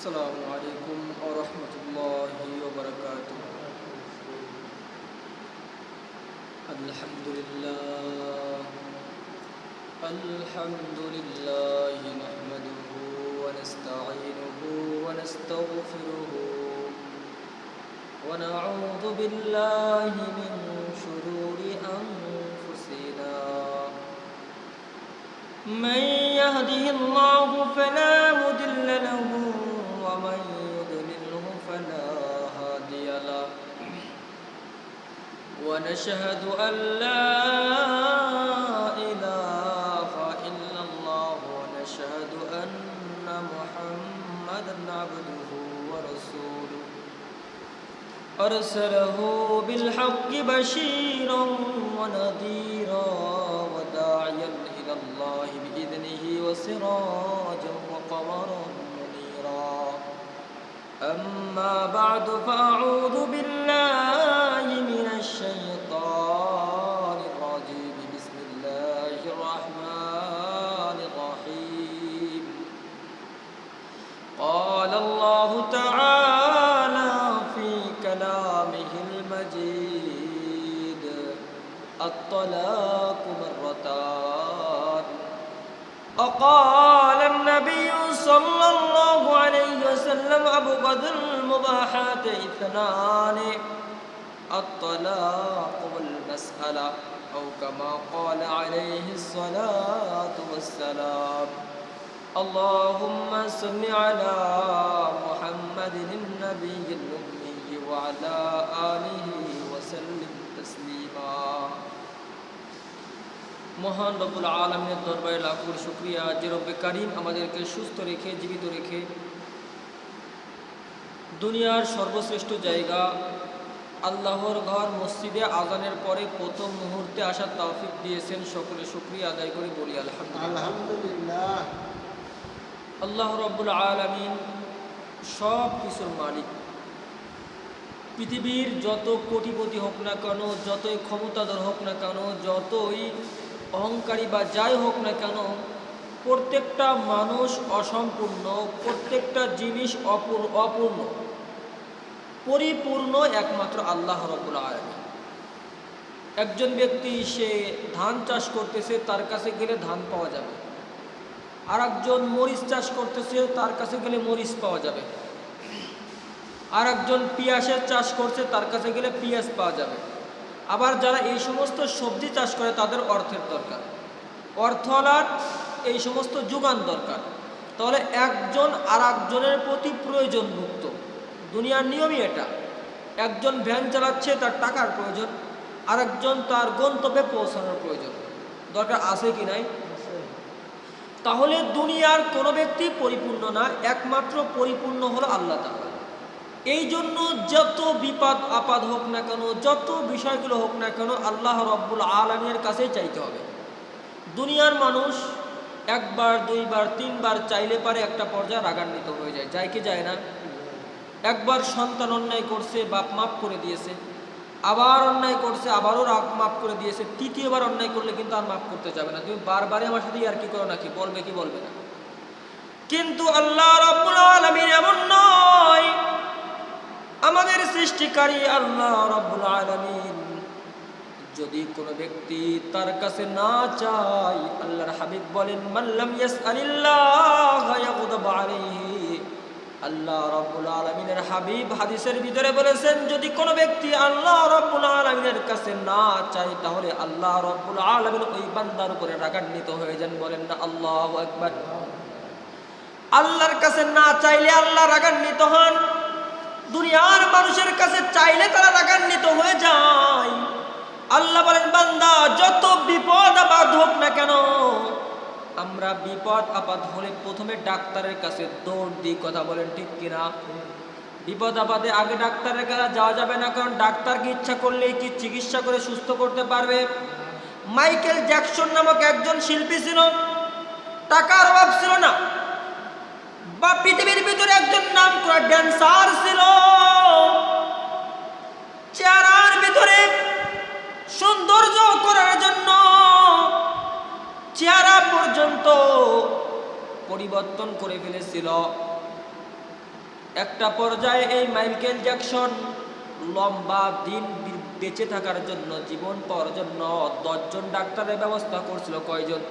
السلام عليكم ورحمة الله وبركاته. الحمد لله نحمده ونستعينه ونستغفره ونعوذ بالله من شرور أنفسنا. من يهده الله فلا مضل له ومن يضلله فلا هادي له. ونشهد أن لا إله إلا الله ونشهد أن محمدا عبده ورسوله أرسله بالحق بشيرا ونذيرا وداعيا إلى الله بإذنه وسراجا وقمرا منيرا. أما بعد فأعوذ بالله من الشيطان الرجيم. بسم الله الرحمن الرحيم. قال الله تعالى في كلامه المجيد: الطلاق مرتان. وقال النبي صلى الله عليه وسلم: أبغض المباحات اثنان: الطلاق والمسألة، أو كما قال عليه الصلاة والسلام. اللهم صل على محمد النبي الأمي وعلى آله وسلم تسليما. মহান রব্বুল আলামিনের দরবারে লাখো শুকরিয়া যে রব্বে কারীম আমাদেরকে সুস্থ রেখে জীবিত রেখে দুনিয়ার সর্বশ্রেষ্ঠ জায়গা আল্লাহর ঘর মসজিদে আজানের পরে প্রথম মুহূর্তে আসার তৌফিক দিয়েছেন। সকলে শুকরিয়া আদায় করে বলি আলহামদুলিল্লাহ। আল্লাহ রব্বুল আলামিন সব কিছুর মালিক। পৃথিবীর যত কোটিপতি হোক না কেন, যতই ক্ষমতাধর হোক না কেন, যতই অহংকারী বা যাই হোক না কেন, প্রত্যেকটা মানুষ অসম্পূর্ণ, প্রত্যেকটা জিনিস অপূর্ণ। পরিপূর্ণ একমাত্র আল্লাহ রাব্বুল আলামিন। একজন ব্যক্তি সে ধান চাষ করতেছে, তার কাছে গেলে ধান পাওয়া যাবে। আর একজন মরিচ চাষ করতেছে, তার কাছে গেলে মরিচ পাওয়া যাবে। আর একজন পিঁয়াজের চাষ করছে, তার কাছে গেলে পিঁয়াজ পাওয়া যাবে। আবার যারা এই সমস্ত সবজি চাষ করে তাদের অর্থের দরকার, অর্থলার এই সমস্ত যোগান দরকার। তাহলে একজন আর একজনের প্রতি প্রয়োজন মুক্ত। দুনিয়ার নিয়মই এটা। একজন ভ্যান চালাচ্ছে, তার টাকার প্রয়োজন, আর একজন তার গন্তব্যে পৌঁছানোর প্রয়োজন। দরকার আছে কি নাই? তাহলে দুনিয়ার কোনো ব্যক্তি পরিপূর্ণ না, একমাত্র পরিপূর্ণ হলো আল্লাহ তাআলা। এই জন্য যত বিপদ আপদ হোক না কেন, যত বিষয়গুলো হোক না কেন, আল্লাহ রব্বুল আলামিনের কাছেই চাইতে হবে। দুনিয়ার মানুষ একবার দুইবার তিনবার চাইলে পারে একটা পর্যায়ে রাগান্বিত হয়ে যায়, যায় কি যায় না? একবার সন্তান অন্যায় করছে, বাপ মাফ করে দিয়েছে, আবার অন্যায় করছে, আবারও রাগ মাফ করে দিয়েছে, তৃতীয়বার অন্যায় করলে কিন্তু আর মাফ করতে যাবে না। তুমি বারবারই আমার সাথে আর কি করো নাকি, বলবে কি বলবে না? কিন্তু আল্লাহ রাব্বুল আলামিন এমন নয়। আমাদের সৃষ্টিকারী আল্লাহ রাব্বুল আলামিন যদি কোনো ব্যক্তি তার কাছে না চায়, আল্লাহর হাবিব বলেন, মান লাম ইয়াসআলিল্লাহ ইয়াগদাব আলাইহি। আল্লাহ রাব্বুল আলামিনের হাবিব হাদিসের ভিতরে বলেছেন, যদি কোনো ব্যক্তি আল্লাহ রাব্বুল আলামিনের কাছে না চায়, তাহলে আল্লাহ রাব্বুল আলামিন ওই বান্দার উপরে রাগান্বিত হয়ে যান। বলেন না আল্লাহু আকবার। আল্লাহর কাছে না চাইলে আল্লাহ রাগান্বিত হন। দুনিয়ার মানুষের কাছে চাইলে তারা রাগান্বিত হয়ে যায়। আল্লাহ বলেন, বান্দা যত বিপদ আপদ হোক না কেন, আমরা বিপদ আপদ হলে প্রথমে ডাক্তারের কাছে দৌড় দিই। কথা বলেন ঠিক কিনা? বিপদ আপদে আগে ডাক্তারের কাছে যাওয়া যাবে না, কারণ ডাক্তারকে ইচ্ছা করলেই কি চিকিৎসা করে সুস্থ করতে পারবে? মাইকেল জ্যাকসন নামক একজন শিল্পী ছিল, টাকার অভাব ছিল না, বা পৃথিবীর ভিতরে একজন নাম করা ড্যান্সার ছিল, চেহারার ভিতরে সৌন্দর্য করার জন্য চেহারা পর্যন্ত পরিবর্তন করে ফেলেছিল। একটা পর্যায়ে এই মাইকেল জ্যাকসন লম্বা দিন বেঁচে থাকার জন্য, জীবন পাওয়ার জন্য 10 জন ডাক্তারের ব্যবস্থা করছিল। কয়জন?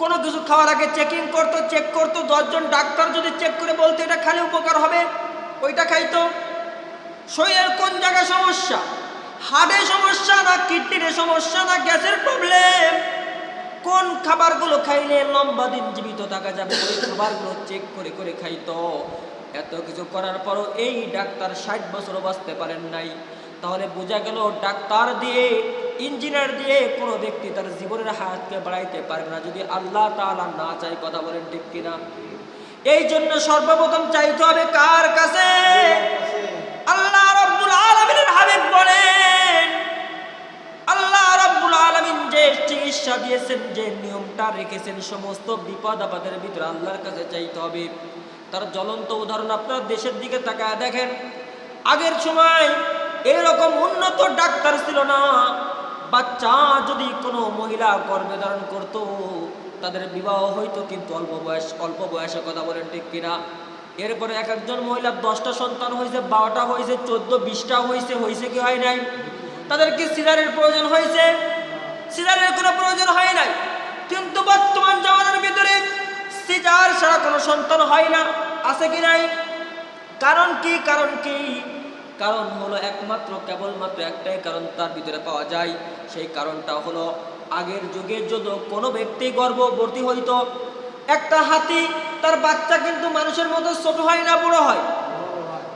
কোনো কিছু খাওয়ার আগে চেক করতো 10 জন ডাক্তার যদি চেক করে বলতো এটা খালি উপকার হবে, ওইটা খাইতো। শরীরের কোন জায়গায় সমস্যা, হার্টে সমস্যা না কিডনিতে সমস্যা না গ্যাসের প্রবলেম, কোন খাবারগুলো খাইলে লম্বা দিন জীবিত থাকা যাবে, ওই খাবারগুলো চেক করে করে খাইতো। এত কিছু করার পরও এই ডাক্তার 60 বছরও বাঁচতে পারেন নাই। তাহলে বোঝা গেল ডাক্তার দিয়ে, ইঞ্জিনিয়ার দিয়ে কোনো ব্যক্তি তার জীবনের হায়াতকে বাড়াইতে পারবে না যদি আল্লাহ তাআলা না চায়। কথা বলেন ঠিক কিনা? এই জন্য সর্বপ্রথম চাইতে হবে কার কাছে? আল্লাহ রাব্বুল আলামিনের হাবিব বলেন, আল্লাহ রাব্বুল আলামিন যে চিকিৎসা দিয়েছেন, যে নিয়মটা রেখেছেন, সমস্ত বিপদ আপদের ভিতরে আল্লাহর কাছে চাইতে হবে। তার জ্বলন্ত উদাহরণ আপনারা দেশের দিকে তাকায় দেখেন। আগের সময় এরকম উন্নত ডাক্তার ছিল না। বাচ্চা যদি কোনো মহিলা গর্ভে ধারণ করতো, তাদের বিবাহ হইতো কিন্তু অল্প বয়সে। কথা বলেন ঠিক কিনা? এরপরে এক একজন মহিলার 10টা সন্তান হয়েছে, 12টা হয়েছে, 14, 20টা হয়েছে কি হয় নাই? তাদেরকে সিজারের প্রয়োজন হয়েছে? সিজারের কোনো প্রয়োজন হয় নাই। কিন্তু বর্তমান জামানার ভিতরে সিজার ছাড়া কোনো সন্তান হয় না, আছে কি নাই? কারণ কি? কারণ হলো একমাত্র, কেবলমাত্র একটাই কারণ তার ভিতরে পাওয়া যায়। সেই কারণটা হলো আগের যুগে যদি কোনো ব্যক্তি গর্ভবতী হইতো, একটা হাতি তার বাচ্চা কিন্তু মানুষের মতো ছোট হয় না, বড় হয়।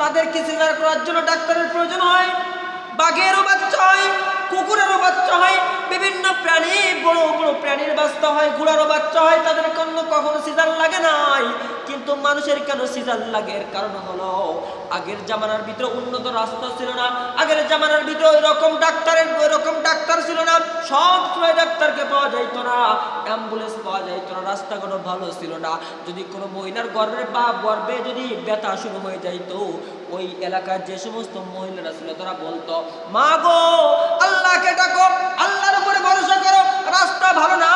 তাদেরকে সিজার করার জন্য ডাক্তারের প্রয়োজন হয়। বাঘেরও বাচ্চা হয়, কুকুরেরও বাচ্চা হয়, বিভিন্ন প্রাণী, বড় বড় প্রাণীর বাচ্চা হয়, ঘোড়ারও বাচ্চা হয়। তাদের কখনো সিজার লাগে নাই, কিন্তু মানুষের কেন সিজার লাগে? এর কারণ হলো আগের জামানার ভিতরে উন্নত রাস্তা ছিল না। আগের জামানার ভিতরে ওই রকম ডাক্তার ছিল না। সব সময় ডাক্তারকে পাওয়া যাইত না, অ্যাম্বুলেন্স পাওয়া যাইত না, রাস্তাঘাট ভালো ছিল না। যদি কোনো মহিলার গর্ভে যদি ব্যথা শুরু হয়ে যাইতো, ওই এলাকার যে সমস্ত মহিলারা ছিল তারা বলতো, মা গো আল্লাহকে ডাকো, আল্লাহর উপরে ভরসা করো, রাস্তা ভালো না,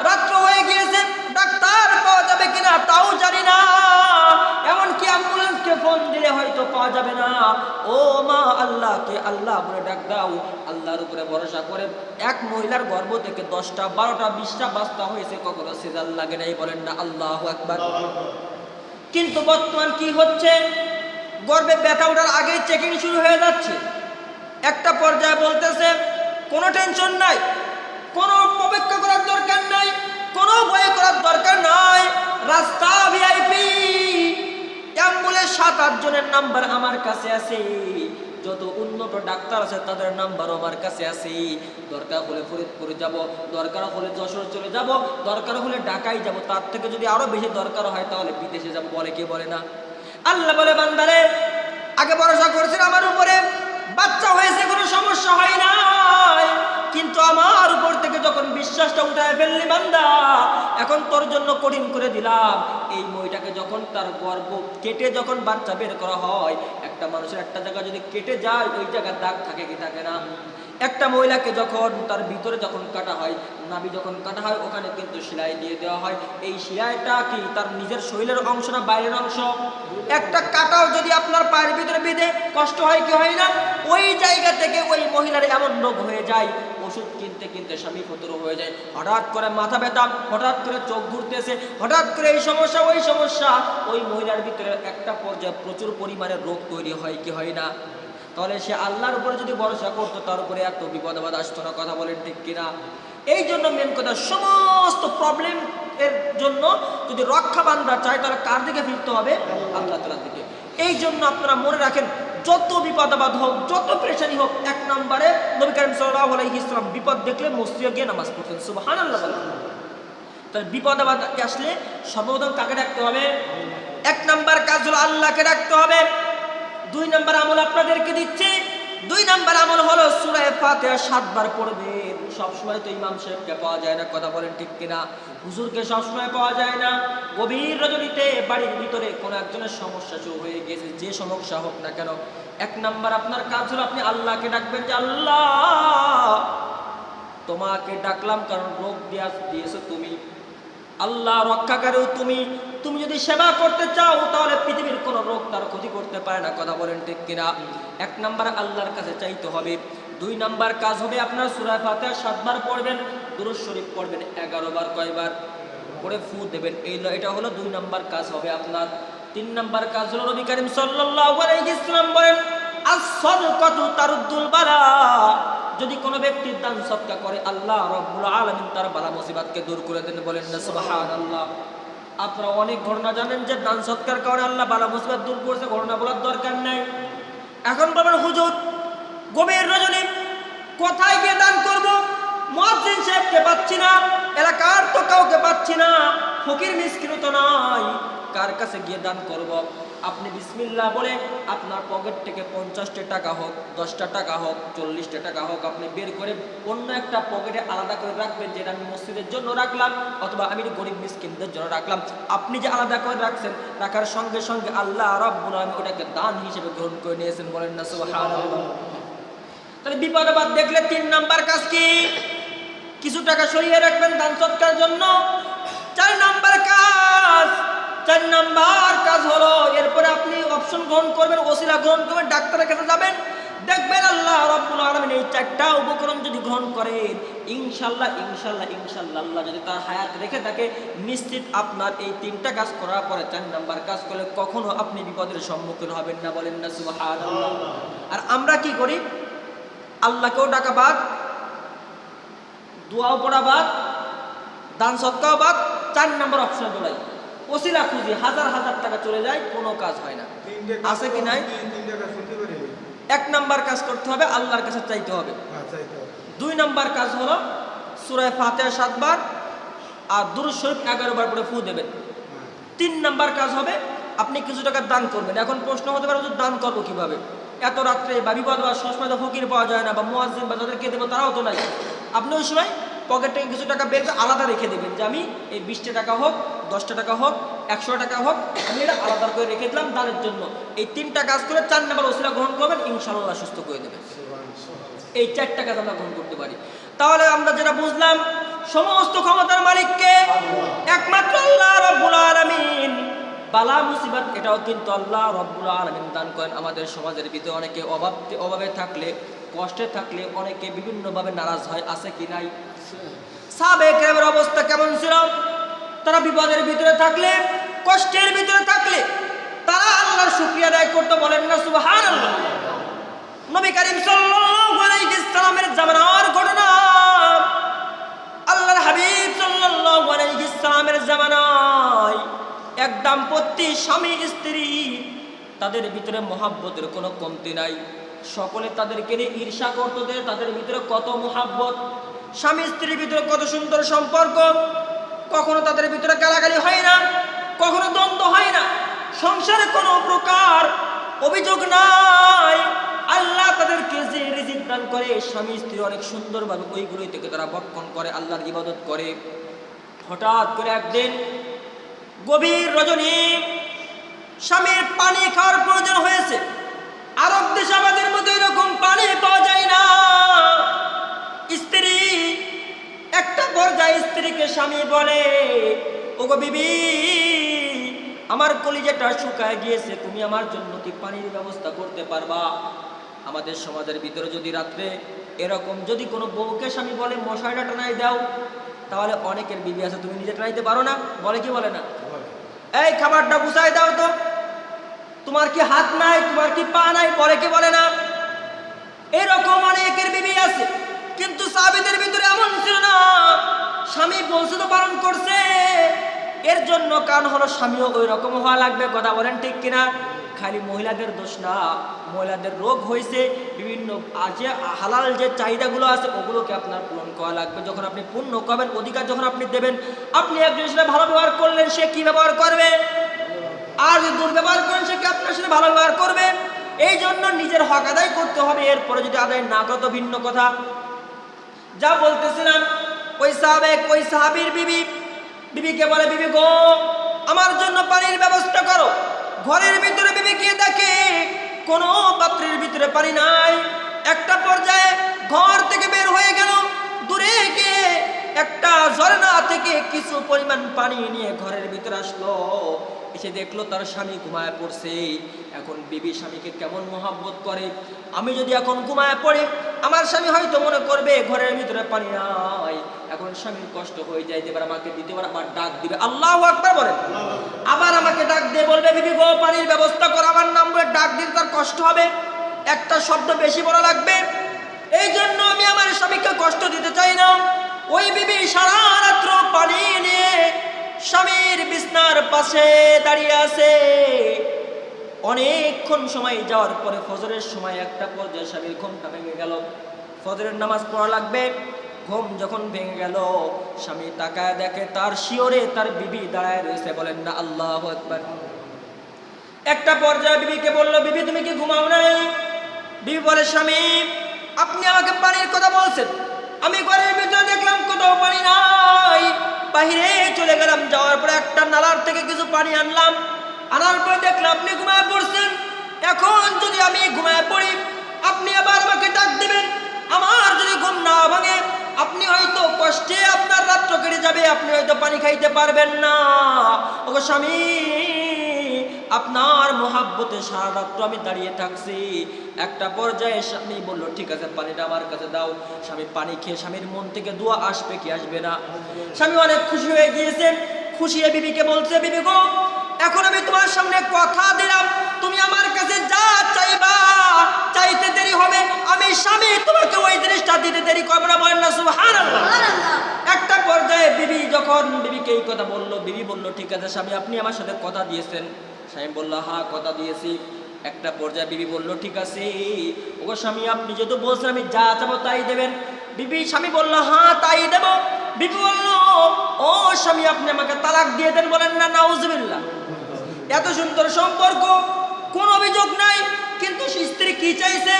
রাত্র হয়ে গিয়েছে, ডাক্তার পাওয়া যাবে কিনা তাও জানি না, এমনকি অ্যাম্বুলেন্সকে ফোন দিলে হয়তো পাওয়া যাবে না। ও মা, আল্লাহকে আল্লাহ বলে ডাক দাও। আল্লাহর উপরে ভরসা করে এক মহিলার গর্ভ থেকে 10টা 12টা 20টা বাচ্চা হয়েছে, কখনো সিজার লাগে নাই। বলেন না আল্লাহু আকবার। কিন্তু বর্তমান কি হচ্ছে? গর্ভে ব্যথা ওঠার আগে চেকিং শুরু হয়ে যাচ্ছে। একটা পর্যায়ে বলতেছে কোনো টেনশন নাই, কোনো অপেক্ষা করার দরকার নাই, কোনো ভয় করার দরকার নাই, রাস্তা ভিআইপি, অ্যাম্বুলেন্স 7-8 জনের নাম্বার আমার কাছে আছে, যত উন্নত ডাক্তার আছে তাদের নাম্বারও আমার কাছে আছে। দরকার হলে ফরিদপুরে যাব, দরকার হলে যশোর চলে যাব, দরকার হলে ঢাকায় যাব, তার থেকে যদি আরো বেশি দরকার হয় তাহলে বিদেশে যাব। বলে কি বলে না? আল্লাহ বলে, বান্দারে আগে ভরসা করেছিল আমার উপরে, বাচ্চা হয়েছে, কোনো সমস্যা হয় না, কিন্তু আমার উপর থেকে যখন বিশ্বাসটা উঠায় ফেললি বান্দা, এখন তোর জন্য কঠিন করে দিলাম। এই মহিলাকে যখন তার গর্ভ কেটে যখন বাচ্চা বের করা হয়, একটা মানুষের একটা জায়গা যদি কেটে যায়, ওই জায়গায় দাগ থাকে কি থাকে না? একটা মহিলাকে যখন তার ভিতরে যখন কাটা হয়, নাভি যখন কাটা হয়, ওখানে কিন্তু সেলাই দিয়ে দেওয়া হয়। এই সেলাইটা কি তার নিজের শরীরের অংশ না বাইরের অংশ? একটা কাটাও যদি আপনার পায়ের ভিতরে বেঁধে কষ্ট হয় কি হয় না? ওই জায়গা থেকে ওই মহিলার এমন রোগ হয়ে যায়, ওষুধ কিনতে কিনতে স্বামী ফতুর হয়ে যায়, হঠাৎ করে মাথা ব্যথা, হঠাৎ করে চোখ ঘুরতেছে, হঠাৎ করে এই সমস্যা ওই সমস্যা। ওই মহিলার ভিতরে একটা পর্যায়ে প্রচুর পরিমাণে রোগ তৈরি হয় কি হয় না? তাহলে সে আল্লাহর উপরে যদি ভরসা করতো, তার উপরে এত বিপদ আপদ আসতো না। কথা বলেন ঠিক কিনা? এই জন্য মেন কথা, সমস্ত প্রবলেম এর জন্য যদি রক্ষা বান্দা চায়, তাহলে কার দিকে ফিরতে হবে? আল্লাহ তাআলার দিকে। এই জন্য আপনারা মনে রাখেন, যত বিপদ আপদ হোক, যত পেরেশানি হোক, 1 নম্বরে নবী করিম সাল্লাল্লাহু আলাইহি ওয়াসাল্লাম বিপদ দেখলে মসজিদে গিয়ে নামাজ পড়তেন। সুবহানাল্লাহ। তাহলে বিপদ আপদ আসলে সর্বপ্রথম কাকে ডাকতে হবে? 1 নম্বর কাজ হলো আল্লাহকে ডাকতে হবে। 2 নম্বর আমল আপনাদেরকে দিচ্ছি। 2 নম্বর আমল হলো সূরা ফাতিহা 7 বার পড়বেন। সবসময় তো ইমাম সাহেবকে পাওয়া যায় না। কথা বলেন ঠিক কিনা? হুজুরকে সবসময় পাওয়া যায় না। গভীর রজনীতে বাড়ির ভিতরে কোনো একজনের সমস্যা শুরু হয়ে গেছে, যে সমস্যা হোক না কেন, 1 নম্বর আপনার কাজ হলো আপনি আল্লাহকে ডাকবেন যে আল্লাহ, তোমাকে ডাকলাম কারণ রোগ দিয়েছো তুমি, আল্লাহ রক্ষাকারীও তুমি। তুমি যদি সেবা করতে চাও, তাহলে পৃথিবীর কোনো রোগ তার ক্ষতি করতে পারে না। কথা বলেন ঠিক কিনা? 1 নাম্বার আল্লাহর কাছে চাইতে হবে। 2 নাম্বার কাজ হবে আপনার সূরা ফাতিহা 7 বার পড়বেন, দুরূদ শরীফ পড়বেন 11 বার, কয়বার করে ফু দেবেন। এটা হলো 2 নাম্বার কাজ হবে আপনার। 3 নাম্বার কাজ হলো নবী করিম সাল্লাল্লাহু আলাইহি ওয়াসাল্লাম বলেন আস-সাদকাতু তারুদ্দুল বালা। যদি কোনো ব্যক্তি দান সদকা করে আল্লাহ রাব্বুল আলামিন তার বালা মুসিবতকে দূর করে দেন। বলেন না সুবহানাল্লাহ। আপনারা অনেক ঘটনা জানেন যে দান সৎকার কারণে আল্লাহ বালা মুসিবত দূর করেছে, ঘটনা বলার দরকার নাই। এখন বলবেন হুজুর গভীর রজনী কোথায় গিয়ে দান করব? মুয়াজ্জিন সাহেবকে পাচ্ছি না, এলাকার তো কাউকে পাচ্ছি না, ফকির মিসকিনও তো নাই, কার কাছে গিয়ে দান করব? আপনি বিসমিল্লাহ বলে আপনার পকেট থেকে 50 টাকা হোক, 10 টাকা হোক, 40 টাকা হোক, আপনি বের করে অন্য একটা পকেটে আলাদা করে রাখবেন, যেটা আমি মসজিদের জন্য রাখলাম অথবা আমি গরিব মিসকিনদের জন্য রাখলাম। আপনি যে আলাদা করে রাখছেন, রাখার সঙ্গে সঙ্গে আল্লাহ রাব্বুল আলামিন ওটাকে দান হিসেবে গ্রহণ করে নিয়েছেন। বলেন না সুবহানাল্লাহ। তাহলে বিপদ আপদ দেখলে 3 নাম্বার কাজ কি? কিছু টাকা সরিয়ে রাখবেন দান সৎকার জন্য। 4 নাম্বার কাজ হলো এরপরে আপনি অপশন গ্রহণ করবেন, ওসিলা গ্রহণ করবেন, ডাক্তারের কাছে যাবেন, দেখবেন আল্লাহ রাব্বুল আলামিন এই 4টা উপকরণ যদি গ্রহণ করেন ইনশাআল্লাহ আল্লাহ যদি তার হায়াত রেখে থাকে, নিশ্চিত আপনার এই 3টা কাজ করার পরে 4 নাম্বার কাজ করলে কখনো আপনি বিপদের সম্মুখীন হবেন না। বলেন না সুবহানাল্লাহ। আর আমরা কি করি? আল্লাহকেও ডাকা বাদ, দোয়াও পড়া বাদ, দান সদকাও বাদ, 4 নাম্বার অপশনে দৌড়াই, ওসিলা খুঁজি, হাজার টাকা চলে যায়, কোনো কাজ হয় না। আছে কি নাই? 1 নাম্বার কাজ করতে হবে, আল্লাহর কাছে চাইতে হবে। 2 নাম্বার কাজ হলো সূরা ফাতিহা 7 বার আর দুরূদ শরীফ 11 বার করে ফু দেবেন। 3 নাম্বার কাজ হবে আপনি কিছু টাকা দান করবেন। এখন প্রশ্ন হতে পারে যে দান করবো কিভাবে? এত রাত্রে বা বিপদ বা সবসময় তো ফকির পাওয়া যায় না, বা মুয়াজ্জিন বা যাদেরকে দেবো তারাও তো নাই। আপনি ওই সময় পকেট থেকে কিছু টাকা বের করে আলাদা রেখে দেবেন, যে আমি এই 20 টাকা হোক, 10 টাকা হোক, 100 টাকা হোক, আমি এটা আলাদা করে রেখে দিলাম দানের জন্য। এই 3টা কাজ করে 4 নাম্বার ওসিলা গ্রহণ করবেন, ইনশাআল্লাহ সুস্থ করে দেবেন। এই 4টা কাজ আমরা গ্রহণ করতে পারি। তাহলে আমরা যেটা বুঝলাম, সমস্ত ক্ষমতার মালিককে একমাত্র আল্লাহ রাব্বুল আলামিন। বালা মুসিবত এটাও কিন্তু আল্লাহ রাব্বুল আলামিন দান করেন। আমাদের সমাজের ভিতরে অনেকে অভাবে থাকলে, কষ্টে থাকলে অনেকে বিভিন্নভাবে নারাজ হয়। আছে কি নাই? সাহাবায়ে কেরামের অবস্থা কেমন ছিল? তারা বিপদের ভিতরে থাকলে, কষ্টের ভিতরে থাকলে তারা আল্লাহর শুকরিয়া আদায় করতে। বলেন না সুবহানাল্লাহ। নবী করিম সাল্লাল্লাহু আলাইহি ওয়াসাল্লামের জামানার ঘটনা, আল্লাহর হাবিব সাল্লাল্লাহু আলাইহি ওয়াসাল্লামের জামানায় এক দাম্পত্য স্বামী স্ত্রী, তাদের ভিতরে মহাব্বতের কোনো কমতি নাই। সকলে তাদেরকে নিয়ে ঈর্ষা করত, তাদের ভিতরে কত মহাব্বত, স্বামী স্ত্রীর ভিতরে কত সুন্দর সম্পর্ক। কখনো তাদের ভিতরে গালাগালি হয় না, কখনো দ্বন্দ্ব হয় না, সংসারে কোনো প্রকার অভিযোগ নাই। আল্লাহ তাদেরকে যে রিজিক দান করে, স্বামী স্ত্রী অনেক সুন্দরভাবে ওইগুলোই থেকে তারা ভক্ষণ করে, আল্লাহর ইবাদত করে। হঠাৎ করে একদিন গভীর রজনী স্বামীর পানি খাওয়ার প্রয়োজন হয়েছে। আরব দেশে আমাদের মতো এরকম পানি পাওয়া যায় না। স্ত্রী একটা পর্যায়ে স্ত্রীকে স্বামী বলে, ওগো বিবি, আমার কলিজাটা শুকায় গিয়েছে, তুমি আমার জন্য কি পানির ব্যবস্থা করতে পারবা? আমাদের সমাজের ভিতরে যদি রাত্রে এরকম যদি কোনো বউকে স্বামী বলে মশারিটা টানাই দাও, তাহলে অনেকের বিবি আছে তুমি নিজে টানাইতে পারো না, বলে কি বলে না? এই খাবারটা গুছাই দাও তো, তোমার কি হাত নাই, তোমার কি পা নাই, বলে কি বলে না? এরকম অনেকের বিবি আছে। কিন্তু সাহাবীদের ভিতরে এমন ছিল না। স্বামী বলছে তো পালন করছে, এর জন্য কারণ হলো স্বামীও ওই রকম হওয়া লাগবে। কথা বলেন ঠিক কিনা? খালি মহিলাদের দোষ না, মহিলাদের রোগ হয়েছে, বিভিন্ন যে হালাল যে চাহিদাগুলো আছে ওগুলোকে আপনার পূরণ করা লাগবে। যখন আপনি পূর্ণ করবেন, অধিকার যখন আপনি দেবেন, আপনি একজনের সাথে ভালো ব্যবহার করলেন, সে কি ব্যবহার করবে? আর যদি দুর্ব্যবহার করেন, সে কি আপনার সাথে ভালো ব্যবহার করবে? এই জন্য নিজের হক আদায় করতে হবে। এরপরে যদি আদায় না করতো ভিন্ন কথা। যা বলতেছিলাম, ওই সাহাবীর বিবিকে বলে, বিবি গো, আমার জন্য পানির ব্যবস্থা করো। ঘরের ভিতরে বিবি গিয়ে দেখে কোনো পাত্রের ভিতরে পানি নাই। একটা পর্যায়ে ঘর থেকে বের হয়ে গেল, দূরে গিয়ে একটা ঝর্ণা থেকে কিছু পরিমাণ পানি নিয়ে ঘরের ভিতরে আসলো। এসে দেখলো তার স্বামী ঘুমায় পড়ছে। এখন বিবি স্বামীকে কেমন মহব্বত করে, আমি যদি এখন ঘুমায় পড়ি আমার স্বামী হয়তো মনে করবে ঘরের ভিতরে পানি নাই। এখন স্বামীর কষ্ট হয়ে যায়, এবার আমাকে দ্বিতীয়বার আবার ডাক দিবে, আল্লাহু আকবার বলেন, আবার আমাকে ডাক দিয়ে বলবে বিবি গো পানির ব্যবস্থা করো, আমার নাম বলে ডাক দিলে তার কষ্ট হবে, একটা শব্দ বেশি বলা লাগবে। এই জন্য আমি আমার স্বামীকে কষ্ট দিতে চাই না। ওই বিবি সারা রাত্র পানি নিয়ে স্বামীর বিছনার পাশে দাঁড়িয়ে আছে। অনেকক্ষণ সময় যাওয়ার পরে ফজরের সময় একটা পর্যায়ে স্বামীর ঘুমটা ভেঙে গেল। ফজরের নামাজ পড়া লাগবে, ঘুম যখন ভেঙে গেল স্বামী তাকায় দেখে তার শিওরে তার বিবি দাঁড়ায় রয়েছে, বলেন না আল্লাহু আকবার। একটা পর্যায়ে বিবিকে বলল, বিবি তুমি কি ঘুমাও নাই? বিবি বলে, স্বামী আপনি আমাকে পানির কথা বলছেন, আমি ঘরের ভিতরে দেখলাম কোথাও পানি নাই, বাহিরে চলে গেলাম, যাওয়ার পরে একটা নালার থেকে কিছু পানি আনলাম, আনার পরে দেখলাম আপনি ঘুমায় পড়ছেন। এখন যদি আমি ঘুমায় পড়ি আপনি আবার আমাকে ডাক দিবেন, আমার যদি ঘুম না ভাঙে আপনি হয়তো কষ্টে আপনার রাত্র কেটে যাবে, আপনি হয়তো পানি খাইতে পারবেন না। ওগো স্বামী আপনার মোহাব্বতে সারা রাত্র আমি দাঁড়িয়ে থাকছি। একটা পর্যায়ে স্বামী বলল, ঠিক আছে পানিটা আমার কাছে দাও। স্বামী পানি খেয়ে স্বামীর মন থেকে দোয়া আসবে কি আসবে না? স্বামী অনেক খুশি হয়ে গিয়েছে। খুশি হয়ে বিবিকে বলছে, বিবি গো এখন আমি তোমার সামনে কথা দিলাম, তুমি আমার কাছে যা চাইবা চাইতে দেরি হবে, আমি স্বামী তোমাকে ওই জিনিসটা দিতে দেরি করবো না, বলেন না সুবহানাল্লাহ। একটা পর্যায়ে বিবি যখন বিবিকে এই কথা বলল, বিবি বলল, ঠিক আছে স্বামী আপনি আমার সাথে কথা দিয়েছেন। স্বামী বলল, হ্যাঁ কথা দিয়েছি। একটা পর্যায়ে বিবি বলল, ঠিক আছে ওগো স্বামী আপনি যেহেতু বলছেন আমি যা চাবো তাই দেবেন। স্বামী বলল, হ্যাঁ তাই দেব। বিবি বলল, ও স্বামী আপনি আমাকে তালাক দিয়ে দেন, বলেন না নাউজুবিল্লাহ। এত সুন্দর সম্পর্ক, কোন অভিযোগ নাই, কিন্তু স্ত্রী কি চাইছে?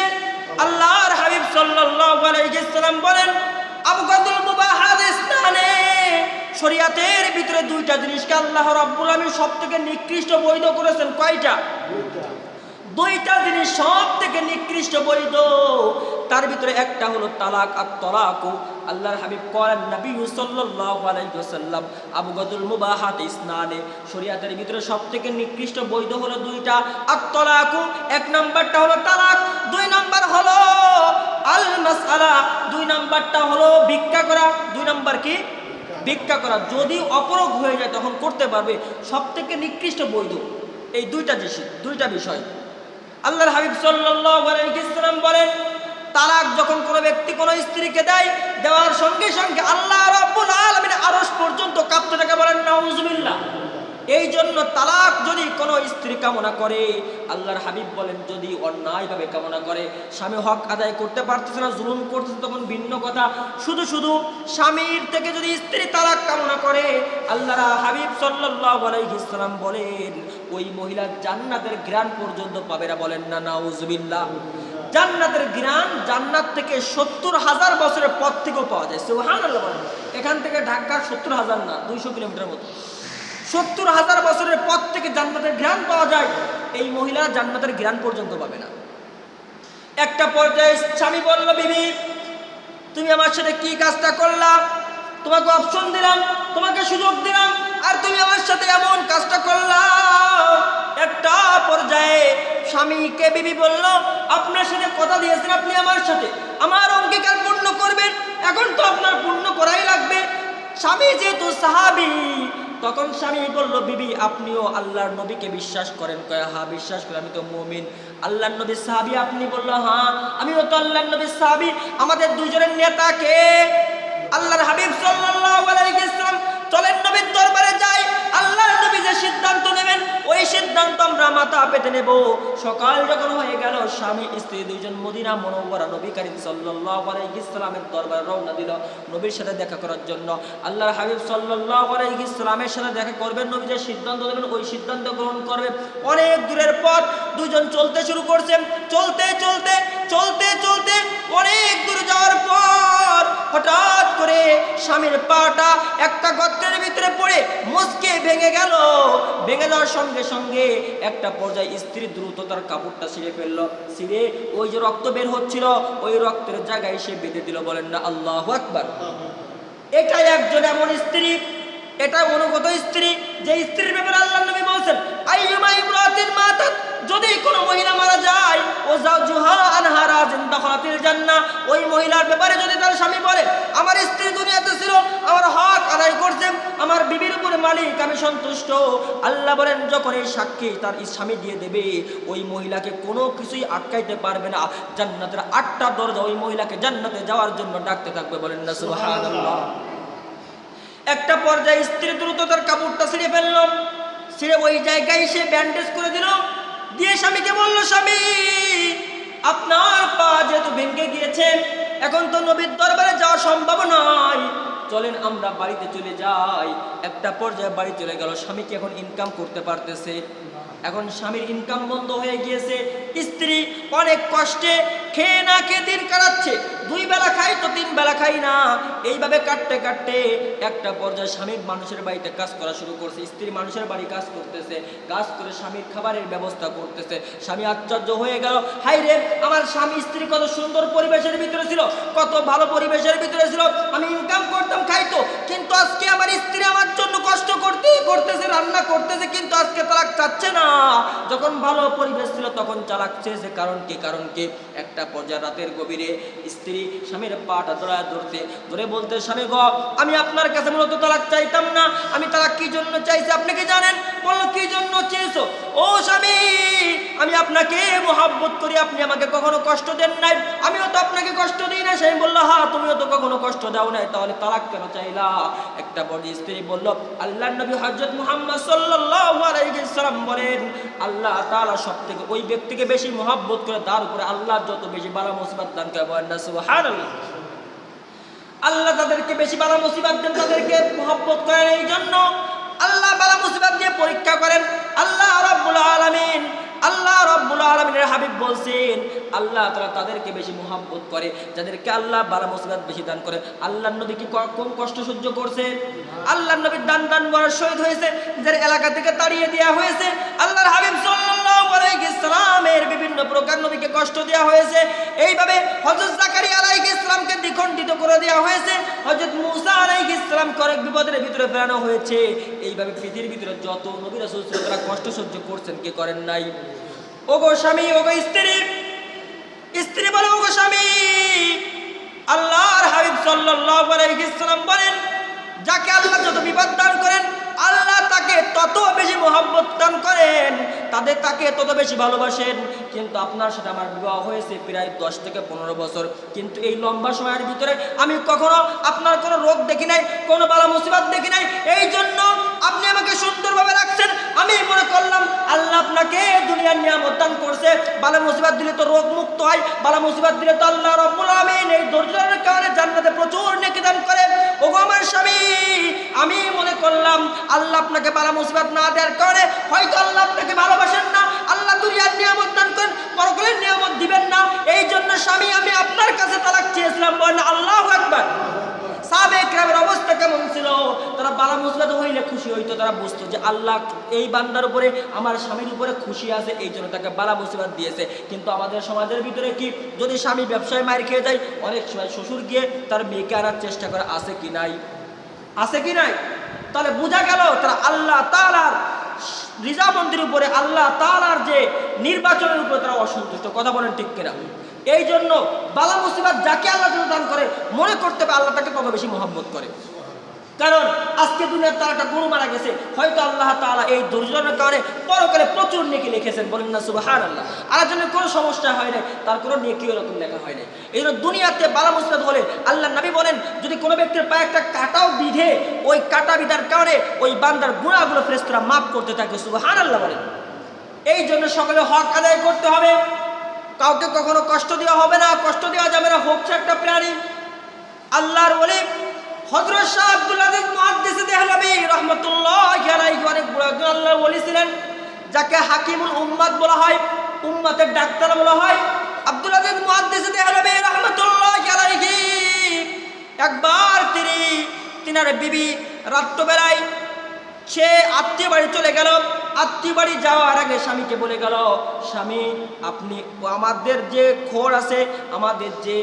আল্লাহর হাবিব সাল্লাল্লাহু আলাইহি ওয়াসাল্লাম বলেন, আবগাদুল মুবাহাত ইসলামে শরীয়তের ভিতরে দুইটা জিনিসকে আল্লাহ রাব্বুল আলামিন সবথেকে নিকৃষ্ট বৈধ করেছেন। কয়টা? দুইটা জিনিস সবথেকে নিকৃষ্ট বৈধ। তার ভিতরে একটা হলো তালাক, আর তালাকু আল্লাহর হাবিব বলেন নবী সাল্লাল্লাহু আলাইহি ওয়াসাল্লাম আবগাদুল মুবাহাত ইসনানে শরীয়তের ভিতরে সবথেকে নিকৃষ্ট বৈধ হলো দুইটা। আর তালাকু এক নাম্বারটা হলো তালাক, দুই নাম্বার হলো আল মাসআলা, দুই নাম্বারটা হলো ভিক্ষা করা। দুই নাম্বার কি? ভিক্ষা করা। যদি অপরাধ হয়ে যায় তখন করতে পারবে, সবথেকে নিকৃষ্ট বৈধ এই দুইটা বিষয়। আল্লাহর হাবিব সাল্লাল্লাহু আলাইহি ওয়াসাল্লাম বলেন, তালাক যখন কোনো ব্যক্তি কোনো স্ত্রীকে দেয়, দেওয়ার সঙ্গে সঙ্গে আল্লাহ রাব্বুল আলামিন আরশ পর্যন্ত কাঁপতে থাকে, বলেন নাউজুবিল্লাহ। এই জন্য তালাক যদি কোনো স্ত্রী কামনা করে, আল্লাহর হাবিব বলেন যদি অন্যায়ভাবে কামনা করে, স্বামী হক আদায় করতে পারতেছে না, জুলুম করতেছে, তখন ভিন্ন কথা। শুধু স্বামীর থেকে যদি স্ত্রী তালাক কামনা করে, আল্লাহর হাবিব সাল্লাল্লাহু আলাইহি ওয়াসাল্লাম বলেন ওই মহিলা জান্নাতের ঘ্রাণ পর্যন্ত পাবে না, বলেন না নাউজুবিল্লাহ। জান্নাতের ঘ্রাণ জান্নাত থেকে 70,000 বছরের পথ থেকেও পাওয়া যায়, সুবহানাল্লাহ। এখান থেকে ঢাকা 70,000 না, 200 কিলোমিটার মতো। 70,000 বছরের পথ থেকে জান্নাতের ঘ্রাণ পাওয়া যায়, এই মহিলা জান্নাতের ঘ্রাণ পর্যন্ত পাবে না। একটা পর্যায়ে স্বামী বলল, বিবি তুমি আমার সাথে কি কাজটা করলা? তোমাকে অপশন দিলাম, তোমাকে সুযোগ দিলাম, আর তুমি আমার সাথে এমন কাজটা করলা। একটা পর্যায়ে স্বামীকে বিবি বলল, আপনার সাথে কথা দিয়েছেন, আপনি আমার সাথে আমার অঙ্গীকার পূর্ণ করবেন, এখন তো আপনার পূর্ণ করাই লাগবে। স্বামী যেহেতু সাহাবী, তখন স্বামী বলল, বিবি আপনিও আল্লাহর নবীকে বিশ্বাস করেন? কয় হ্যাঁ বিশ্বাস করি, আমি তো মুমিন। আল্লাহর নবীর সাহাবী আপনি? বলল হ্যাঁ আমিও তো আল্লাহর নবীর সাহাবী। আমাদের দুইজনের নেতা কে? আল্লাহর হাবিব সাল্লাল্লাহু আলাইহি ওয়াসাল্লাম। চলেন নবীর দরবারে যাই, আল্লাহর নবী যে সিদ্ধান্ত নেবেন ওই সিদ্ধান্ত আমরা মাথা পেতে নেব। সকাল যখন হয়ে গেল, স্বামী স্ত্রী দুইজন মদিনা মুনাওয়ারা নবী করিম সাল্লাল্লাহু আলাইহি ওয়াসাল্লামের দরবারে রওনা দিল নবীর সাথে দেখা করার জন্য। আল্লাহর হাবিব সাল্লাল্লাহু আলাইহি ওয়াসাল্লামের সাথে দেখা করবেন, নবী যে সিদ্ধান্ত দেবেন ওই সিদ্ধান্ত গ্রহণ করবে। অনেক দূরের পথ, দুইজন চলতে শুরু করছেন। চলতে চলতে চলতে চলতে অনেক দূর যাওয়ার পর হঠাৎ করে স্বামীর পাটা একটা গর্তের ভিতরে পড়ে মুচকে ভেঙে গেল। ভেঙে যাওয়ার সঙ্গে সঙ্গে একটা পর্যায়ে স্ত্রী দ্রুত তার কাপড়টা ছিঁড়ে ফেললো। ছিঁড়ে ওই যে রক্ত বের হচ্ছিল ওই রক্তের জায়গায় সে বেঁধে দিল, বলেন না আল্লাহু আকবার। এটাই একজন এমন স্ত্রী, এটা অনুগত স্ত্রী যে স্ত্রীর ব্যাপারে আল্লাহর নবী বলছেন বলছেন আইয়ুমা ইমরাতিন মাতাত, যদি কোনো মহিলা মারা যায়, ও যাওজুহা আনহা রাজিন দাখালাতিল জান্নাহ, ওই মহিলার ব্যাপারে যদি তার স্বামী বলে আমার স্ত্রী দুনিয়াতে ছিল, আমার হক আদায় করছে, আমার বিবির উপরে মালিক, আমি সন্তুষ্ট, আল্লাহ বলেন যখন এই সাক্ষী তার স্বামী দিয়ে দেবে, ওই মহিলাকে কোনো কিছুই আটকাইতে পারবে না। জান্নাতের 8টা দরজা ওই মহিলাকে জান্নাতে যাওয়ার জন্য ডাকতে থাকবে, বলেন না সুবহানাল্লাহ। একটা পর্যায়ে স্ত্রী দ্রুত তার কাপড়টা ছিঁড়ে ফেলল, ছিঁড়ে ওই জায়গায় সে ব্যান্ডেজ করে দিল, দিয়ে স্বামীকে বলল, স্বামী আপনার পা যেহেতু ভেঙে গিয়েছে, এখন তো নবীর দরবারে যাওয়া সম্ভব নয়, চলেন আমরা বাড়িতে চলে যাই। একটা পর্যায়ে বাড়ি চলে গেল, স্বামীকে এখন ইনকাম করতে পারতেছে, এখন স্বামীর ইনকাম বন্ধ হয়ে গিয়েছে, স্ত্রী অনেক কষ্টে খেয়ে না খেয়ে দিন কাটাচ্ছে, 2 বেলা খাই তো 3 বেলা খাই না, এইভাবে কাটতে কাটতে একটা পর্যায়ে স্বামী মানুষের বাড়িতে কাজ করা শুরু করছে, স্ত্রী মানুষের বাড়ি কাজ করতেছে, কাজ করে স্বামীর খাবারের ব্যবস্থা করতেছে। স্বামী আশ্চর্য হয়ে গেল, হাই রে, আমার স্বামী স্ত্রী কত সুন্দর পরিবেশের ভিতরে ছিল, কত ভালো পরিবেশের ভিতরে ছিল, আমি ইনকাম করতাম খাইতো, কিন্তু আজকে আমার স্ত্রী আমার জন্য কষ্ট করতেছে, রান্না করতেছে, কিন্তু আজকে তালাক চাচ্ছে না। যখন ভালো পরিবেশ ছিল তখন তালাক চেয়েছে, কারণ কি? একটা পর্যায়ে রাতের গভীরে স্ত্রী স্বামীর পাটা ধরে বলতে, স্বামী গো, আমি আপনার কাছে মূলত তালাক চাইতাম না, আমি তালাক কি জন্য চাইছি আপনি কি জানেন? বললো, কি জন্য চেয়েছো? ও স্বামী, আমি আপনাকে মহব্বত করি, আপনি আমাকে কখনো কষ্ট দেন নাই, আমিও তো আপনাকে কষ্ট দিই না। স্বামী বললো, হ্যাঁ তুমিও তো কখনো কষ্ট দাও নাই, তাহলে তালাক কেন চাইলা? একটা পর্যায়ে স্ত্রী বলল, আল্লাহর নবী হযরত মুহাম্মদ সাল্লাল্লাহু আলাইহি ওয়াসাল্লাম বলেন, আল্লাহ তাআলা সবথেকে ওই ব্যক্তিকে বেশি মহব্বত করে তার উপরে আল্লাহ যত বেশি বালা মুসিবত দান করে, বলেন না সুবহানাল্লাহ। আল্লাহ তাদেরকে বেশি বালা মুসিবত দেন, তাদেরকে মহব্বত করেন, এই জন্য আল্লাহ বালা মুসিবত দিয়ে পরীক্ষা করেন। আল্লাহ রাব্বুল আলামিনের হাবিব বলছেন, আল্লাহ তাআলা তাদেরকে বেশি মহব্বত করে যাদেরকে আল্লাহ বালা মুসিবত বেশি দান করে। আল্লাহর নবী কি কম কষ্ট সহ্য করছে? আল্লাহর নবী দান বরার শহীদ হয়েছে, যার এলাকা থেকে তাড়িয়ে দেওয়া হয়েছে, আল্লাহর হাবিব সাল্লাল্লাহু আলাইহি সাল্লামের বিভিন্ন প্রকার নবীকে কষ্ট দেওয়া হয়েছে, এইভাবে হযরত জাকারিয়া আলাইহিস সালামকে দ্বিখণ্ডিত করে দেওয়া হয়েছে, হযরত মূসা আলাইহিস সালামকে অনেক বিপদের ভিতরে ফেলানো হয়েছে। এইভাবে পৃথিবীর ভিতরে যত নবী রাসূল ছিল তারা কষ্ট সহ্য করছেন, কি করেন নাই? ওগো স্বামী, ওগো স্ত্রী বলে, ওগো স্বামী, আল্লাহর হাবিব সাল্লাল্লাহু আলাইহি সাল্লাম বলেন, যাকে আল্লাহ যত বিপদ দান করেন আল্লাহ তাকে তত বেশি মহব্বত দান করেন, তাকে তত বেশি ভালোবাসেন। কিন্তু আপনার সাথে আমার বিবাহ হয়েছে প্রায় 10 থেকে 15 বছর, কিন্তু এই লম্বা সময়ের ভিতরে আমি কখনো আপনার কোনো রোগ দেখি নাই, কোনো বালা মুসিবত দেখি নাই, এই জন্য আপনি আমাকে সুন্দরভাবে রাখছেন। আমি মনে করলাম আল্লাহ আপনাকে দুনিয়ার নিয়ামত দান করছে, বালা মুসিবত দিলে তো রোগ মুক্ত হয়, বালা মুসিবত দিলে তো আল্লাহ রাব্বুল আলামিন এই ধৈর্যের কারণে জান্নাতে প্রচুর নেকি দান করে। ওগো আমার স্বামী, আমি মনে করলাম আল্লাহ আপনাকে বালা মুসিবত না দেওয়ার কারণে হয়তো আল্লাহ আপনাকে ভালোবাসেন না, আল্লাহ দুনিয়ার নিয়ামত দান করেন, পরকালের নিয়ামত দিবেন না, এই জন্য স্বামী আমি আপনার কাছে তালাক চেয়েছিলাম। বলেন আল্লাহু আকবার। সাহাবায়ে কেরামের অবস্থা কেমন ছিল? তারা বালা মুসিবত হইলে খুশি হইতো, তারা বুঝতো যে আল্লাহ এই বান্দার উপরে, আমার স্বামীর উপরে খুশি আছে, এই জন্য তাকে বালা মুসিবত দিয়েছে। কিন্তু আমাদের সমাজের ভিতরে কি, যদি স্বামী ব্যবসায় মার খেয়ে যায়, অনেক সময় শ্বশুর গিয়ে তার মেয়েকে আনার চেষ্টা করে, আছে কি নাই? আছে কি নাই? তাহলে বোঝা গেল তারা আল্লাহ তাআলার রিজামন্দির উপরে, আল্লাহ তাআলার যে নির্বাচনের উপরে তারা অসন্তুষ্ট। কথা বলেন ঠিক কিনা? এই জন্য বালা মুসিবত যাকে আল্লাহ দান করে মনে করতে হবে আল্লাহ তাকে তত বেশি মহব্বত করে। কারণ আজকে দুনিয়ার তার একটা গরু মারা গেছে, হয়তো আল্লাহ তাআলা এই দুর্যোগের কারণে পরকালে প্রচুর নেকি লিখেছেন, বলেন না সুবহানাল্লাহ। আর জন্য কোনো সমস্যা হয় না, তার কোনো নেকি এরকম লেখা হয় না। এই জন্য দুনিয়াতে বালা মুসিবত হলে আল্লাহ নবী বলেন, যদি কোনো ব্যক্তির পায়ে একটা কাঁটাও বিধে, ওই কাঁটা বিধার কারণে ওই বান্দার গুনাহগুলো ফেরেশতারা মাফ করতে থাকে, সুবহানাল্লাহ বলেন। এই জন্য সকলে হক আদায় করতে হবে, কাউকে কখনো কষ্ট দেওয়া হবে না, কষ্ট দেওয়া যাবে না, হোক সে একটা প্রাণী। আল্লাহর ওলি হযরত শাহ আব্দুল আজিজ মুহাদ্দিস দেহলভী রাহমাতুল্লাহি আলাইহি অনেক বড় একজন আল্লাহর ওলি ছিলেন, যাকে হাকিমুল উম্মাত বলা হয়, উম্মতের ডাক্তার বলা হয়। আব্দুল আজিজ মুহাদ্দিস দেহলভী রাহমাতুল্লাহি আলাইহি একবার তিনার বিবি রাত্রিবেলায় সে আত্মীয় বাড়ি চলে গেল। আত্মীয় বাড়ি যাওয়ার আগে স্বামীকে বলে গেল, স্বামী আপনি আমাদের যে খড় আছে, আমাদের যে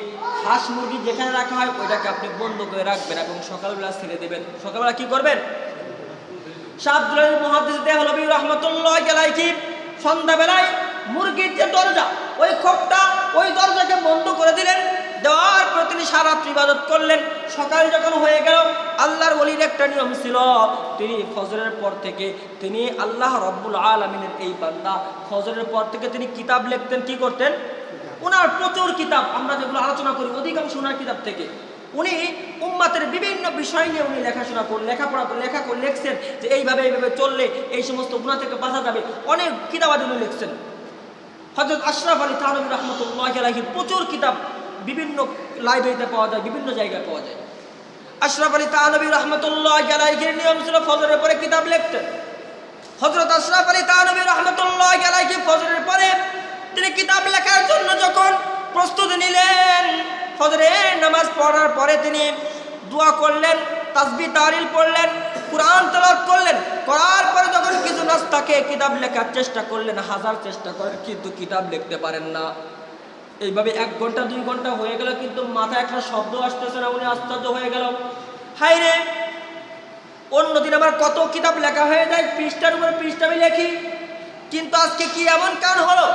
হাঁস মুরগি যেখানে রাখা হয় ওইটাকে আপনি বন্ধ করে রাখবেন এবং সকালবেলা ছেড়ে দেবেন। সকালবেলা কি করবেন? শাহ আব্দুল মুহাদ্দিস দেহলভী রাহমাতুল্লাহি আলাইহি সন্ধ্যাবেলায় মুরগির যে দরজা, ওই খোপটা, ওই দরজাকে বন্ধ করে দিলেন। দেওয়ার পর তিনি সারা রাত ইবাদত করলেন। সকাল যখন হয়ে গেল, আল্লাহর ওলির একটা নিয়ম ছিল, তিনি ফজরের পর থেকে তিনি আল্লাহ রাব্বুল আলামিনের এই বান্দা ফজরের পর থেকে তিনি কিতাব লিখতেন। কি করতেন? ওনার প্রচুর কিতাব, আমরা যেগুলো আলোচনা করি অধিকাংশ ওনার কিতাব থেকে। উনি উম্মাতের বিভিন্ন বিষয় নিয়ে উনি লেখাশোনা করলেন, লেখাপড়া করে লিখছেন যে এইভাবে এইভাবে চললে এই সমস্ত গুনাহ থেকে বাঁচা যাবে। অনেক কিতাবাদি উনি লিখছেন। হযরত আশরাফ আলী থানভী রাহমাতুল্লাহি আলাইহি প্রচুর কিতাব বিভিন্ন লাইব্রেরিতে পাওয়া যায়, বিভিন্ন জায়গায় পাওয়া যায়। আশরাফ আলী থানভী রাহমাতুল্লাহি আলাইহির নিয়ম ছিল ফজরের পরে কিতাব লিখতেন। হযরত আশরাফ আলী থানভী রাহমাতুল্লাহি আলাইহি ফজরের পরে তিনি কিতাব লেখার জন্য যখন প্রস্তুতি নিলেন, ফজরের নামাজ পড়ার পরে তিনি দোয়া করলেন, তাসবিহ তাহলিল পড়লেন, কুরআন তেলাওয়াত করলেন। করার পরে যখন কিছু নাস্তা খেয়ে কিতাব লেখার চেষ্টা করলেন, হাজার চেষ্টা করেন কিন্তু কিতাব লিখতে পারেন না। এইভাবে 1 ঘন্টা 2 ঘন্টা হয়ে গেল, কিন্তু মাথায় একটা শব্দ আসতেছে না। উনি আশ্চর্য হয়ে গেল, হাই রে, অন্যদিন আমার কত কিতাব লেখা হয়ে যায়, পৃষ্ঠার উপরে পৃষ্ঠা আমি লেখি, কিন্তু আজকে কি এমন কারণ হলো?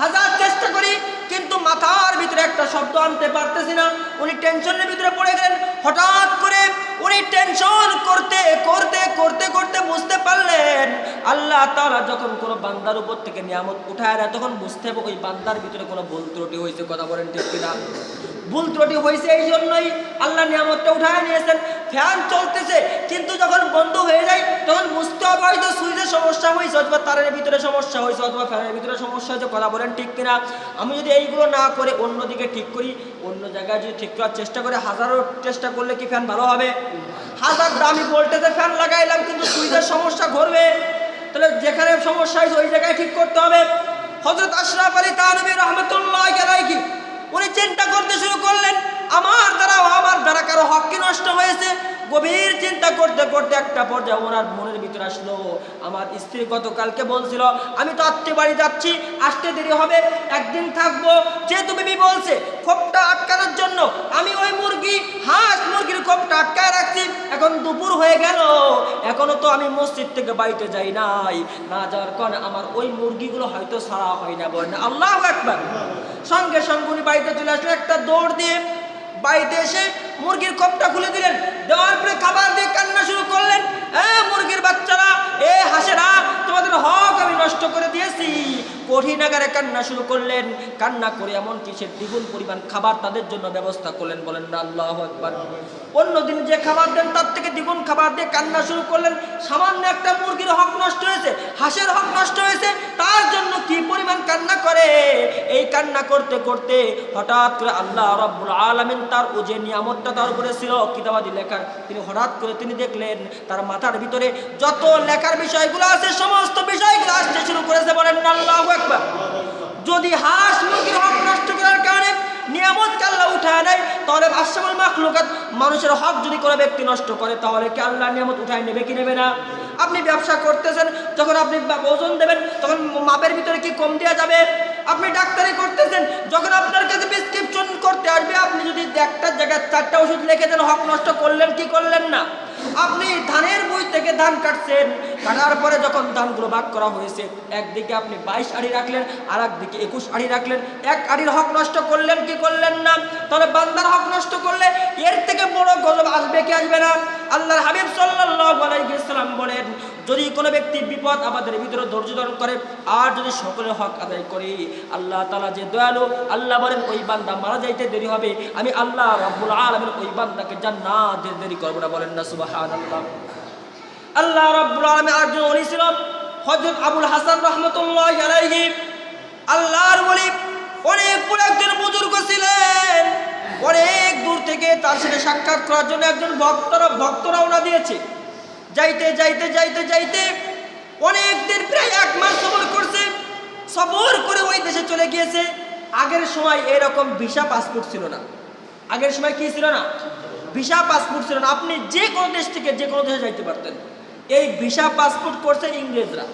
হাজার চেষ্টা করি কিন্তু মাথার ভিতরে একটা শব্দ আনতে পারতেছি না। উনি টেনশনের ভিতরে পড়ে গেলেন। হঠাৎ করে উনি টেনশন করতে করতে করতে করতে বুঝতে পারলেন, আল্লাহ তাআলা যখন কোনো বান্দার উপর থেকে নিয়ামত উঠায় না, তখন বুঝতে হবে ওই বান্দার ভিতরে কোনো ভুল ত্রুটি হয়েছে। কথা বলেন ঠিক কিনা? ভুল ত্রুটি হয়েছে, এই জন্যই আল্লাহ নিয়ামতটা উঠায় নিয়েছেন। ফ্যান চলতেছে কিন্তু যখন বন্ধ হয়ে যায় তখন বুঝতে হবে হয়তো সুইচের সমস্যা হয়েছে, অথবা তারের ভিতরে সমস্যা হয়েছে, অথবা ফ্যানের ভিতরে সমস্যা হয়েছে। কথা বলেন ঠিক কিনা? আমি যদি এইগুলো না করে অন্যদিকে ঠিক করি, অন্য জায়গায় যদি ঠিক করার চেষ্টা করে, হাজারো চেষ্টা করলে কি ফ্যান ভালো হবে? হাজার দামি ভোল্টেজের ফ্যান লাগাইলাম কিন্তু সুইচের সমস্যা ঘটবে। তাহলে যেখানে সমস্যা হয়েছে ওই জায়গায় ঠিক করতে হবে। হযরত আশরাফ আলী থানভী রাহমাতুল্লাহি আলাইহি উনি চিন্তা করতে শুরু করলেন, আমার দ্বারা কারো হক কি নষ্ট হয়েছে? গভীর চিন্তা করতে করতে একটা পর্যায়ে ওনার মনের ভিতরে আসলো, আমার স্ত্রী গতকালকে বলছিল আমি তো আত্মীয় বাড়ি যাচ্ছি, আসতে দেরি হবে, একদিন থাকবো, যেহেতু বিবি বলছে খোপটা আটকানোর জন্য, আমি ওই মুরগির খোপটা আটকায় রাখছি। এখন দুপুর হয়ে গেল, এখনো তো আমি মসজিদ থেকে বাড়িতে যাই নাই, না যাওয়ার কারণে আমার ওই মুরগিগুলো হয়তো ছাড়া হয় না। বলেন আল্লাহু আকবার। সঙ্গে সঙ্গে উনি বাড়িতে চলে আসলেন, একটা দৌড় দিয়ে বাড়িতে এসে মুরগির খোপটা খুলে দিলেন। দেওয়ার পরে খাবার দিয়ে কান্না শুরু করলেন, মুরগির বাচ্চারা, হাঁসেরা, তোমাদের হক আমি নষ্ট করে দিয়েছি। কঠিন আকারে কান্না শুরু করলেন। কান্না করে এমনকি সে দ্বিগুণ পরিমাণ খাবার তাদের জন্য ব্যবস্থা করলেন। বলেন না আল্লাহু আকবার। অন্যদিন যে খাবার দেন তার থেকে দ্বিগুণ খাবার দিয়ে কান্না শুরু করলেন। সামান্য একটা মুরগির হক নষ্ট হয়েছে, হাঁসের হক নষ্ট হয়েছে, তার জন্য কি পরিমাণ কান্না করে। এই কান্না করতে করতে হঠাৎ করে আল্লাহ রাব্বুল আলামিন তার ও যে নিয়ামতটা তার উপরে ছিল কিতাবাদি লেখার, তিনি হঠাৎ করে তিনি দেখলেন তার মাথার ভিতরে যত লেখার বিষয়গুলো আছে সমস্ত বিষয়গুলো আসতে শুরু করেছে। বলেন আল্লাহু আকবার। যদি হাঁস মুরগির হক নষ্ট করার কারণে নিয়ামতকে আল্লাহ উঠায় নেয়, তাহলে আশরাফুল মাখলুকাত মানুষের হক যদি কোনো ব্যক্তি নষ্ট করে, তাহলে কি আল্লাহ নিয়ামত উঠায় নেবে কি নেবে না? আপনি ব্যবসা করতেছেন, যখন আপনি ওজন দেবেন তখন মাপের ভিতরে কি কম দেওয়া যাবে? আপনি ডাক্তারি করতেছেন, যখন আপনার কাছে প্রেসক্রিপশন করতে আসবে, আপনি যদি একটার জায়গায় 4টা ওষুধ লিখে দেন, হক নষ্ট করলেন কি করলেন না? আপনি ধানের বই থেকে ধান কাটছেন, কাটার পরে যখন ধানগুলো ভাগ করা হয়েছে, একদিকে আপনি 22 আড়ি রাখলেন, আর একদিকে 21 আড়ি রাখলেন, 1 আড়ির হক নষ্ট করলেন কি করলেন না? তাহলে বান্দার হক নষ্ট করলে এর থেকে বড় গজব আসবে কি আসবে না? আল্লাহর হাবিব সাল্লাল্লাহু আলাইহি ওয়াসাল্লাম বলেন, যদি কোনো ব্যক্তি বিপদ আমাদের ভিতরে ধৈর্য ধারণ করে আর যদি সকলের হক আদায় করে, আল্লাহ তাআলা যে দয়ালু, আল্লাহ বলেন ওই বান্দা মারা যাইতে দেরি হবে, আমি আল্লাহ রাব্বুল আলামিন ওই বান্দাকে জান্নাতে দেরি করব না। বলেন না সুবহানাল্লাহ। আল্লাহ রাব্বুল আলামিন আরেকজন ওলি ছিলেন হযরত আবুল হাসান রাহমাতুল্লাহি আলাইহি। আল্লাহর ওলি, অনেক বড় একজন বুজুর্গ ছিলেন। অনেক দূর থেকে তার সাথে সাক্ষাৎ করার জন্য একজন ভক্ত রওনা দিয়েছে। যাইতে যাইতে যাইতে যাইতে অনেক দিন, প্রায় 1 মাস সফর করছে। সফর করে ওই দেশে চলে গিয়েছে। আগের সময় এরকম ভিসা পাসপোর্ট ছিল না। আগের সময় কি ছিল না? ভিসা পাসপোর্ট ছিল না। আপনি যে কোনো দেশ থেকে যে কোনো দেশে যাইতে পারতেন। এই ভিসা পাসপোর্ট করছে ইংরেজরা।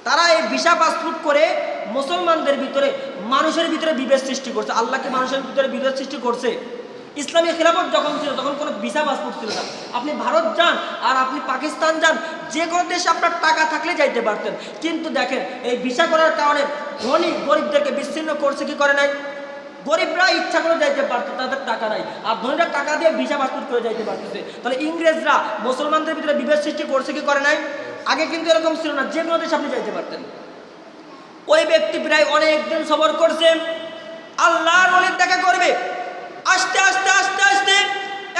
তারা এই ভিসা পাসপোর্ট করে মুসলমানদের ভিতরে, মানুষের ভিতরে বিভেদ সৃষ্টি করছে। আল্লাহকে মানুষের ভিতরে বিভেদ সৃষ্টি করছে। ইসলামী খেলাফত যখন ছিল তখন কোনো ভিসা পাসপোর্ট ছিল না। আপনি ভারত যান আর আপনি পাকিস্তান যান, যে কোনো দেশে আপনার টাকা থাকলে যাইতে পারতেন, কিন্তু দেখেন এই ভিসা করার কারণে ধনী গরিবদেরকে বিচ্ছিন্ন করছে কি করে নাই? গরিবরা ইচ্ছা করে যাইতে পারতো, তাদের টাকা নাই, আর ধনীরা টাকা দিয়ে ভিসা পাসপোর্ট করে যাইতে পারতেছে। তাহলে ইংরেজরা মুসলমানদের ভিতরে বিভেদ সৃষ্টি করছে কি করে নাই? আগে কিন্তু এরকম ছিল না, যে কোনো দেশে আপনি যাইতে পারতেন। ওই ব্যক্তি প্রায় অনেক দিন সবর করছে, আল্লাহর ওলির দেখা করবে। আস্তে আস্তে আস্তে আস্তে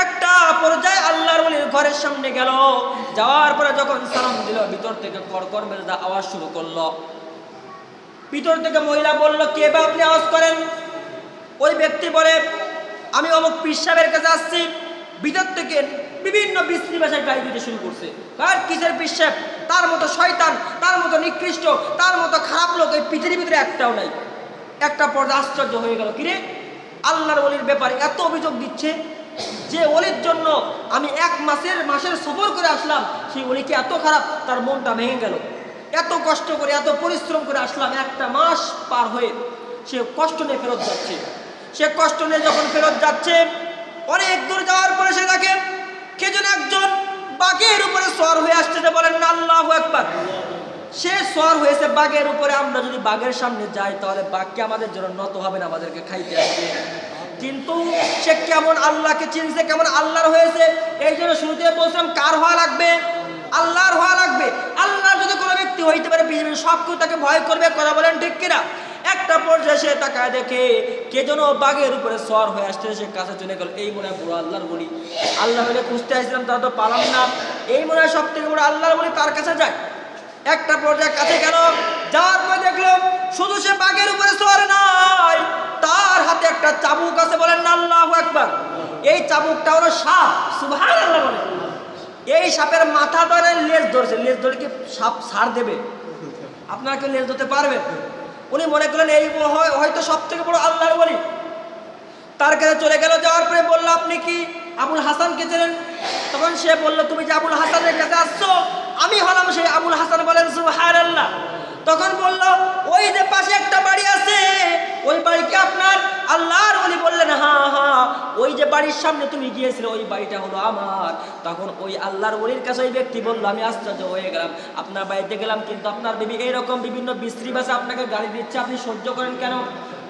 একটা পর্যায়ে আল্লাহর ওলির ঘরের সামনে গেল। যাওয়ার পরে যখন সালাম দিল, ভিতর থেকে কড়কড় মেজাজে আওয়াজ শুরু করলো। ভিতর থেকে মহিলা বলল, কে বা আপনি আওয়াজ করেন? ওই ব্যক্তি বলে, আমি অমুক পীর সাহেবের কাছে আসছি। ভিতর থেকে বিভিন্ন বিশ্রী ভাষায় গালি দিতে শুরু করছে। কার কিসের পীর সাহেব? তার মতো শয়তান, তার মতো নিকৃষ্ট, তার মতো খারাপ লোক এই পৃথিবীর ভিতরে একটাও নাই। একটা পর্যায়ে আশ্চর্য হয়ে গেল, কিরে আল্লাহর ওলির ব্যাপারে এত অভিযোগ দিচ্ছে, যে ওলির জন্য আমি এক মাসের সফর করে আসলাম, সেই ওলি কি এত খারাপ? তার মনটা ভেঙে গেল। এত কষ্ট করে এত পরিশ্রম করে আসলাম, একটা মাস পার হয়ে সে কষ্ট নিয়ে ফেরত যাচ্ছে। সে কষ্ট নিয়ে যখন ফেরত যাচ্ছে, অনেক দূর যাওয়ার পরে সে দেখে কে যেন একজন বাঘের উপরে সওয়ার হয়ে আসছে। বলেন না আল্লাহু আকবার। সে সওয়ার হয়েছে বাঘের উপরে। আমরা যদি বাঘের সামনে যাই তাহলে বাঘকে আমাদের জন্য নত হবে না, আমাদেরকে খাইতে আসবে। কিন্তু সে কেমন আল্লাহকে চিনছে, কেমন আল্লাহর হয়েছে। এই জন্য শুরুতে বলছিলাম, কার হওয়া লাগবে? আল্লাহর হওয়া লাগবে। আল্লাহ যদি কোনো ব্যক্তি হইতে পারে, পৃথিবীর সব কেউ তাকে ভয় করবে। কথা বলেন ঠিক কিনা? একটা পর্যায়ে সে তাকায় দেখে কে যেন বাঘের উপরে সওয়ার হয়ে আসছে। সে কাছে চলে গেল, এই মনে হয় বড় আল্লাহর বলি। আল্লাহ বলে খুঁজতে আসছিলাম, তা তো পালাম না। এই মনে হয় সব থেকে বড় আল্লাহর বলি, তার কাছে যায়। একটা পর্যায়ে কাছে গেল, যাওয়ার পর দেখলো শুধু সে বাঘের উপরে সওয়ার নয়, তার হাতে একটা চাবুক আছে। বলেন না আল্লাহু আকবার। এই চাবুকটা হলো সাপ। সুবহানাল্লাহ বলে। এই সাপের মাথা ধরে লেজ ধরছে। লেজ ধরে কি সাপ ছাড় দেবে? আপনারা কেউ লেজ ধরতে পারবেন? উনি মনে করলেন এই হয়তো সব থেকে বড় আল্লাহর ওলি। তার কাছে চলে গেল। যাওয়ার পরে বলল, আপনি কি আবুল হাসানকে চেনেন? তখন সে বলল, তুমি যে আবুল হাসানের কাছে আসছো, আমি হলাম সেই আবুল হাসান। বলেন সুবহানাল্লাহ। তখন বলল, ওই যে পাশে একটা বাড়ি আছে, ওই বাড়ি কি আপনার? আল্লাহর ওলি বললেন, হ্যাঁ হ্যাঁ, ওই যে বাড়ির সামনে তুমি গিয়েছিলে ওই বাড়িটা হলো আমার। তখন ওই আল্লাহর ওলির কাছে ওই ব্যক্তি বলল, আমি আশ্চর্য হয়ে গেলাম, আপনার বাড়িতে গেলাম, কিন্তু আপনার বিবি এইরকম বিভিন্ন বিশ্রী ভাষা আপনাকে গালি দিচ্ছে, আপনি সহ্য করেন কেন?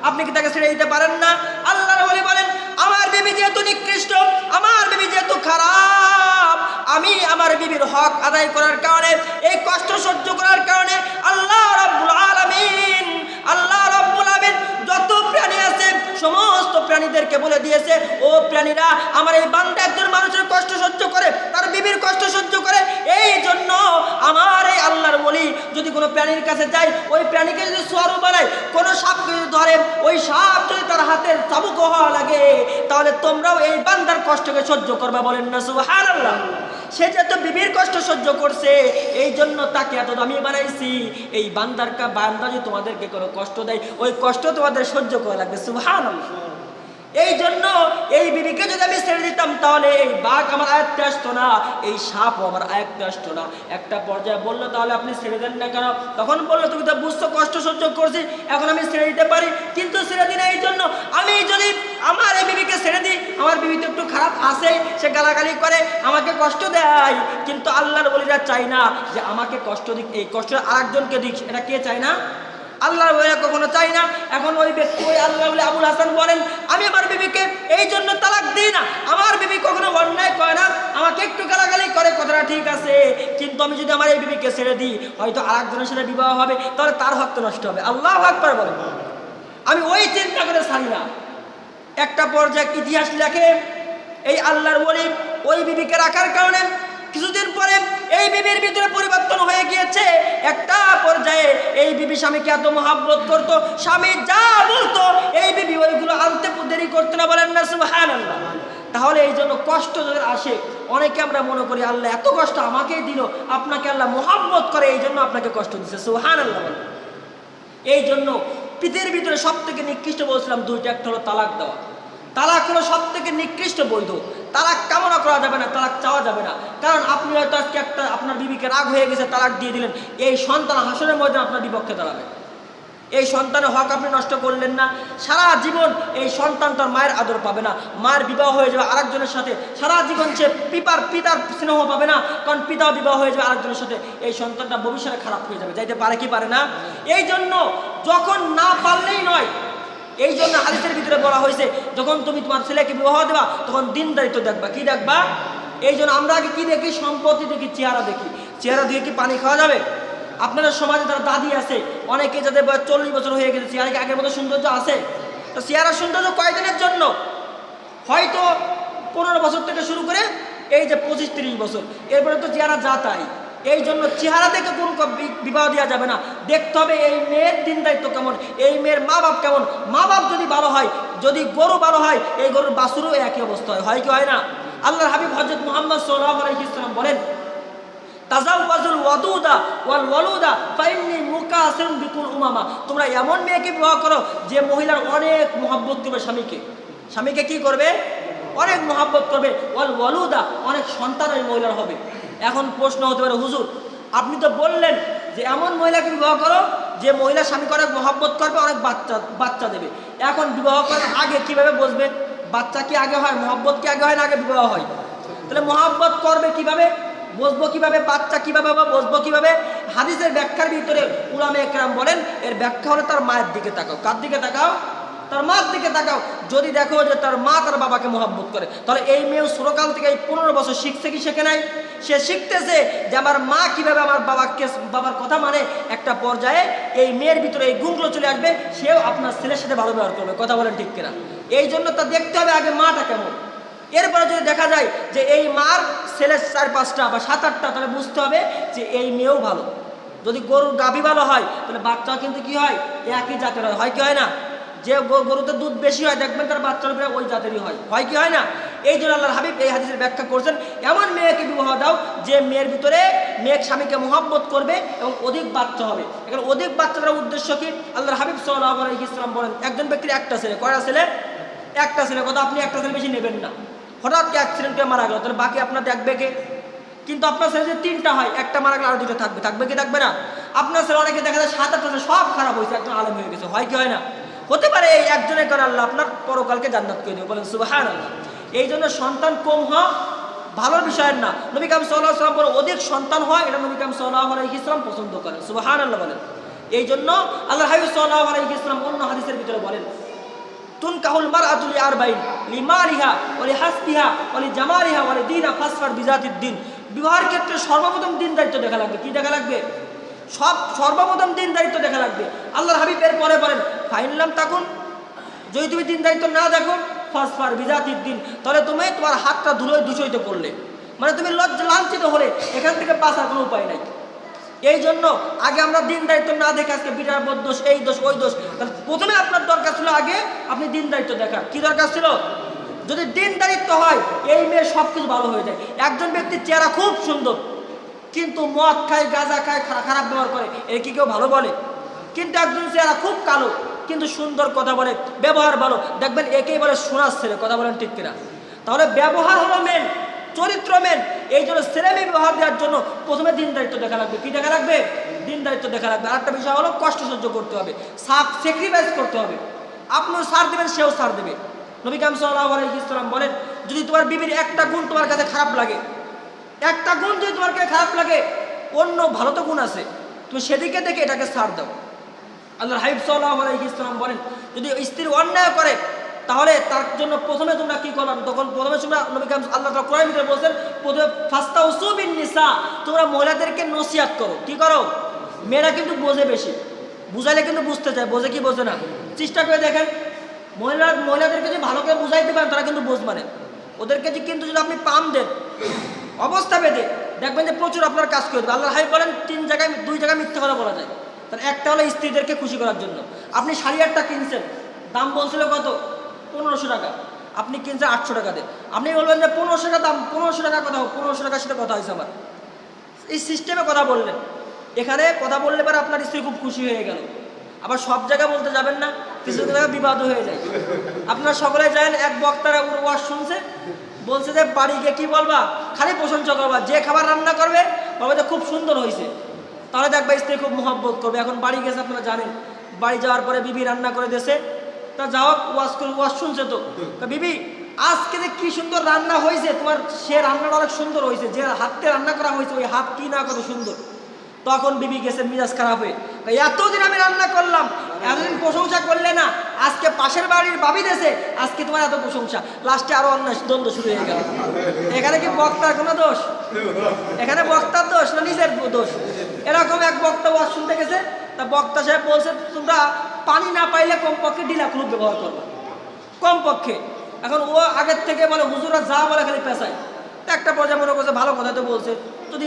আপনি কি তাকে ছেড়ে দিতে পারেন না? আল্লাহর ওলি বলেন, আমার বিবি যেহেতু নিকৃষ্ট, আমার বিবি যেহেতু খারাপ, আমি আমার বিবির হক আদায় করার কারণে, এই কষ্ট সহ্য করার কারণে আল্লাহ রাব্বুল আলামিন যত প্রাণী আছে সমস্ত প্রাণীদেরকে বলে দিয়েছে, ও প্রাণীরা, আমার এই বান্দা একজন মানুষের কষ্ট সহ্য করে, তার বিবির কষ্ট সহ্য করে। এই জন্য আমার এই আল্লাহর ওলি যদি কোনো প্রাণীর কাছে যায়, ওই প্রাণীকে যদি সোয়ারু বানায়, কোনো সাপকে যদি ধরে, ওই সাপ যদি তার হাতের চাবুক হওয়া লাগে, তাহলে তোমরাও এই বান্দার কষ্টকে সহ্য করবা। বলেন না সুবহানাল্লাহ। সে যেহেতু বিবির কষ্ট সহ্য করছে, এই জন্য তাকে এত দামি বানাইছি। এই বান্দা যদি তোমাদেরকে কোনো কষ্ট দেয়, ওই কষ্ট তোমাদের সহ্য করা লাগবে। সুবহানাল্লাহ। এই জন্য এই বিবিকে যদি আমি ছেড়ে দিতাম, তাহলে এই বাঘ আমার আয়ত্তে আসতো না, এই সাপও আমার আয়ত্তে আসতো না। একটা পর্যায়ে বললো, তাহলে আপনি ছেড়ে দেন না কেন? তখন বললো, তুমি তো বুঝছো কষ্ট সহ্য করছি, এখন আমি ছেড়ে দিতে পারি, কিন্তু ছেড়ে দিই না। এই জন্য আমি যদি আমার এই বিবিকে ছেড়ে দিই, আমার বিবি তো একটু খারাপ আছে, সে গালাগালি করে, আমাকে কষ্ট দেয়, কিন্তু আল্লাহর ওলিরা চাই না যে আমাকে কষ্ট দিক, এই কষ্ট আরেকজনকে দিক। এটা কে চায় না? আল্লাহর ওলিরা কখনো চাই না। এখন ওই ব্যক্তি, ওই আল্লাহর ওলি আবুল হাসান বলেন, আমি আমার বিবিকে এই জন্য তালাক দিই না। আমার বিবি কখনো অন্যায় করে না, আমাকে একটু গালাগালি করে, কথাটা ঠিক আছে, কিন্তু আমি যদি আমার এই বিবিকে ছেড়ে দিই, হয়তো আরেকজনের সাথে বিবাহ হবে, তাহলে তার হক তো নষ্ট হবে। আল্লাহু আকবার বলেন। আমি ওই চিন্তা করে ছাড়ি না। একটা পর্যায়ে ইতিহাস লেখে, এই আল্লাহর ওলি ওই বিবিকে রাখার কারণে কিছুদিন পরে এই বিবির ভিতরে পরিবর্তন হয়ে গিয়েছে। একটা পর্যায়ে এই বিবি স্বামীকে এত মহাব্বত করতো, স্বামী যা বলতো এই বিবি ওইগুলো আনতে দেরি করতো না। বলেন না সুবহানাল্লাহ। তাহলে এই জন্য কষ্ট যদি আসে, অনেকে আমরা মনে করি আল্লাহ এত কষ্ট আমাকেই দিল, আপনাকে আল্লাহ মহাব্বত করে এই জন্য আপনাকে কষ্ট দিচ্ছে। সুবহানাল্লাহ। এই জন্য পৃথিবীর ভিতরে সব থেকে নিকৃষ্ট বলছিলাম দুইটা, একটা হলো তালাক দেওয়া। তালাক হলো সব থেকে নিকৃষ্ট বৈধ। তালাক কামনা করা যাবে না, তালাক চাওয়া যাবে না। কারণ আপনি হয়তো আজকে আপনার বিবিকে রাগ হয়ে গেছে, তালাক দিয়ে দিলেন, এই সন্তান হাসরের মধ্যে আপনার বিপক্ষে দাঁড়াবে। এই সন্তানের হক আপনি নষ্ট করলেন না, সারা জীবন এই সন্তান তার মায়ের আদর পাবে না, মায়ের বিবাহ হয়ে যাবে আরেকজনের সাথে, সারা জীবন সে পিতার স্নেহ পাবে না, কারণ পিতাও বিবাহ হয়ে যাবে আরেকজনের সাথে। এই সন্তানটা ভবিষ্যতে খারাপ হয়ে যাবে, যাইতে পারে কি পারে না? এই জন্য যখন না পারলেই নয়, এই জন্য হাদিসের ভিতরে বলা হয়েছে যখন তুমি তোমার ছেলেকে বিবাহ দেবা তখন দিনদারিত্ব দেখবা। কি দেখবা? এই জন্য আমরা আগে কি দেখি? সম্পত্তি দেখি, চেহারা দেখি। চেহারা দিয়ে কি পানি খাওয়া যাবে? আপনাদের সমাজে যারা দাদি আছে, অনেকে যাদের 40 বছর হয়ে গেছে, চেহারা কি আগের মতো সৌন্দর্য আছে? তো চেহারার সৌন্দর্য কয়দিনের জন্য? হয়তো 15 বছর থেকে শুরু করে এই যে 25-30 বছর, এরপরে তো চেহারা যা তাই। এই জন্য চেহারা দেখে কোন বিবাহ দেওয়া যাবে না, দেখতে হবে এই মেয়ের দিনদায়িত্ব কেমন, এই মেয়ের মা বাপ কেমন। মা বাপ যদি ভালো হয়, যদি গরু ভালো হয়, এই গরুর বাছুরও একই অবস্থা হয় কি হয় না? আল্লাহর হাবিব হযরত মুহাম্মদ সাল্লাল্লাহু আলাইহি ওয়াসাল্লাম বলেন, তাজাওয়াজুল ওয়াদুদা ওয়াল ওয়ালুদা ফাইন্নী মুকাসিরুন বিকুল উমামা। তোমরা এমন মেয়েকে বিবাহ করো যে মহিলার অনেক মহব্বত করবে স্বামীকে। স্বামীকে কি করবে? অনেক মহব্বত করবে। ওয়াল ওয়ালুদা, অনেক সন্তান ওই মহিলার হবে। এখন প্রশ্ন হতে পারে, হুজুর আপনি তো বললেন যে এমন মহিলাকে বিবাহ করো যে মহিলা স্বামীকে অনেক মহব্বত করবে, অনেক বাচ্চা দেবে। এখন বিবাহ করার আগে কিভাবে বুঝবে? বাচ্চা কি আগে হয়, মহব্বত কি আগে হয় না আগে বিবাহ হয়? তাহলে মহব্বত করবে কিভাবে, বুঝবো কিভাবে, বাচ্চা কিভাবে হবে, বুঝবো কিভাবে? হাদিসের ব্যাখ্যার ভিতরে উলামায়ে কেরাম বলেন এর ব্যাখ্যা হলো তার মায়ের দিকে তাকাও। কার দিকে তাকাও? তার মার দিকে তাকাও। যদি দেখো যে তার মা তার বাবাকে মহব্বত করে, তাহলে এই মেয়ে ছোটকাল থেকে এই 15 বছর শিখছে কি শেখে নাই? সে শিখতেছে যে আমার মা কিভাবে আমার বাবার কথা মানে। একটা পর্যায়ে এই মেয়ের ভিতরে এই গুণগুলো চলে আসবে, সেও আপনার ছেলের সাথে ভালো ব্যবহার করবে। কথা বলেন ঠিক কিনা? এই জন্য তা দেখতে হবে আগে মাটা কেমন। এরপরে যদি দেখা যায় যে এই মার ছেলের 4-5টা বা 7-8টা, তাহলে বুঝতে হবে যে এই মেয়েও ভালো। যদি গরুর গাভী ভালো হয় তাহলে বাচ্চাও কিন্তু কি হয়? একই জাতের হয় কি হয় না? যে গরুতে দুধ বেশি হয় দেখবেন তার বাচ্চার উপরে ওই জাতেরই হয় কি হয় না? এই জন্য আল্লাহর হাবিব এই হাদিসের ব্যাখ্যা করছেন এমন মেয়েকে বিবাহ দাও যে মেয়ের ভিতরে মেয়ে স্বামীকে মহব্বত করবে এবং অধিক বাচ্চা হবে। এখানে অধিক বাচ্চা করার উদ্দেশ্য কি? আল্লাহর হাবিব সাল্লাল্লাহু আলাইহি ওয়াসাল্লাম বলেন একজন ব্যক্তির একটা ছেলে। কয়টা ছেলে? একটা ছেলে। কথা আপনি একটা ছেলে বেশি নেবেন না। হঠাৎ অ্যাক্সিডেন্টে মারা গেল, তাহলে বাকি আপনার দেখবে কে? কিন্তু আপনার ছেলে যদি 3টা হয়, একটা মারা গেলে আরো 2টা থাকবে কি থাকবে না? আপনার ছেলে অনেকে দেখা যায় 7-8টা সব খারাপ হয়েছে, একজন আলেম হয়ে গেছে, হয় কি হয় না? হতে পারে এই একজনের কারণে আল্লাহ আপনার পরকালকে জান্নাত করে দেবে। বলেন সুবহানাল্লাহ। এই জন্য সন্তান কম হওয়া ভালোর বিষয়ের না। নবী কারীম সাল্লাল্লাহু আলাইহি ওয়াসাল্লাম বলেন অধিক সন্তান হয়, এটা নবী কারীম সাল্লাল্লাহু আলাইহি ওয়াসাল্লাম পছন্দ করেন। সুবহানাল্লাহ বলেন। এই জন্য আল্লাহর হাবিব সাল্লাল্লাহু আলাইহি ওয়াসাল্লাম অন্য হাদিসের ভিতরে বলেন তুনকাহুল মারআতু লিআরবাইন লিমালিহা ওয়া লিহাসবিহা ওয়া লিজামালিহা ওয়া লিদীনিহা ফাসফার বিজাতিদ দ্বীন। বিবাহের ক্ষেত্রে সর্বপ্রথম দিনদারিত্ব দেখা লাগবে। কি দেখা লাগবে? সর্বপ্রথম দিনদারিত্ব দেখা লাগবে। আল্লাহর হাবিব এর পরে বলেন ফাইনলাম তাকুন, যদি তুমি দিনদারিত্ব না দেখো ফাসফার বিজাতিদ দ্বীন, তাহলে তুমি তোমার হাতটা ধুলোয় দূষিত করলে, মানে তুমি লাঞ্ছিত হলে, এখান থেকে বাঁচার কোনো উপায় নাই। এই জন্য আগে আমরা দিনদারিত্ব না দেখে আজকে বিটার দোষ, এই দোষ, ওই দোষ। তাহলে প্রথমে আপনার দরকার ছিল আগে আপনি দিনদারিত্ব দেখা। কি দরকার ছিল? যদি দিনদারিত্ব হয় এই মেয়ের সব কিছু ভালো হয়ে যায়। একজন ব্যক্তির চেহারা খুব সুন্দর কিন্তু মদ খায়, গাঁজা খায়, খারাপ ব্যবহার করে, এর কি কেউ ভালো বলে? কিন্তু একজন চেহারা খুব কালো কিন্তু সুন্দর, কথা বলে, ব্যবহার ভালো, দেখবেন একেই বলে সোনার ছেলে। কথা বলেন ঠিক কিনা? তাহলে ব্যবহার হলো মেন, চরিত্র মেন। এই জন্য ছেলে মেয়ে ব্যবহার দেওয়ার জন্য প্রথমে দিনদারিত্ব দেখা লাগবে। কি দেখা লাগবে? দিনদারিত্ব দেখা লাগবে। আরেকটা বিষয় হলো কষ্ট সহ্য করতে হবে, স্যাক্রিফাইস করতে হবে। আপনিও সার দেবেন, সেও সার দেবে। নবী কারীম সাল্লাল্লাহু আলাইহি ওয়াসাল্লাম বলেন যদি তোমার বিবির একটা গুণ তোমার কাছে খারাপ লাগে, একটা গুণ যদি তোমার কাছে খারাপ লাগে, অন্য ভালো তো গুণ আছে, তুমি সেদিকে দেখে এটাকে ছাড় দাও। আল্লাহর হাবিব সাল্লাল্লাহু আলাইহি ওয়াসাল্লাম বলেন যদি স্ত্রী অন্যায় করে তাহলে তার জন্য প্রথমে তোমরা কি করবে? তখন প্রথমে তোমরা নবী কারীম আল্লাহ তাআলা কোরআনের ভিতরে বলেছেন প্রথমে ফাস্তাউসু বিন নিসা, তোমরা মহিলাদেরকে নসিহত করো। কি করো? মেয়েরা কিন্তু বোঝে বেশি, বুঝাইলে কিন্তু বুঝতে চায়, বোঝে কি বোঝে না? চেষ্টা করে দেখেন মহিলাদেরকে যদি ভালো করে বুঝাইতে পারেন তারা কিন্তু বোঝ মানে। ওদেরকে কিন্তু যদি আপনি পাম দেন অবস্থা বেঁধে, দেখবেন যে প্রচুর আপনার কাজ করে দেবে। আল্লাহর হাবিব বলেন 2 জায়গায় মিথ্যা কথা বলা যায়। তার একটা হলো স্ত্রীদেরকে খুশি করার জন্য। আপনি শাড়ি একটা কিনছেন, দাম বলছিল কত? 1500 টাকা, আপনি কিনছেন 800 টাকা দিয়ে। আপনি বলবেন যে 1500 টাকা দাম, 1500 টাকা কথা হোক, 1500 টাকার সাথে কথা হয়েছে আমার, এই সিস্টেমে কথা বললেন। এখানে কথা বললে পরে আপনার স্ত্রী খুব খুশি হয়ে গেল। আবার সব জায়গায় বলতে যাবেন না, কিছু জায়গায় বিবাদ হয়ে যায়। আপনারা সকলে জানেন এক বক্তারা ওয়াজ শুনছে, বলছে যে বাড়ি গিয়ে কি বলবা? খালি প্রশংসা করবা, যে খাবার রান্না করবে বলবে যে খুব সুন্দর হয়েছে, তাহলে দেখবা স্ত্রী খুব মহব্বত করবে। এখন বাড়ি গেছে আপনারা জানেন বাড়ি যাওয়ার পরে বিবি রান্না করে দিয়েছে, তা যাও ওয়াজ শুনছে তো, বিবি আজকে যে কি সুন্দর রান্না হয়েছে তোমার, সে রান্নাটা অনেক সুন্দর হয়েছে, যে হাতে রান্না করা হয়েছে ওই হাত কি না কত সুন্দর। তখন বিবি গেছে মিজাজ খারাপ হয়ে, এতদিন আমি রান্না করলাম, এতদিন প্রশংসা করলে না, আজকে পাশের বাড়ির ভাবি দেশে আজকে তোমার এত প্রশংসা, লাস্টে আরো অন্য দ্বন্দ্ব শুরু হয়ে গেল। এখানে কি বক্তার কোনো দোষ? এখানে বক্তার দোষ না নিজের দোষ? এরকম এক বক্তা ওয়াজ শুনতে গেছে, তা বক্তা সাহেব বলছে তোমরা পানি না পাইলে কমপক্ষে ডিলা ক্লুব ব্যবহার করবা, কমপক্ষে। এখন ও আগের থেকে বলে হুজুরা যা বলে খালি পেঁচায়, তো একটা পর্যায়ে মনে করছে ভালো কথা তো বলছে, যদি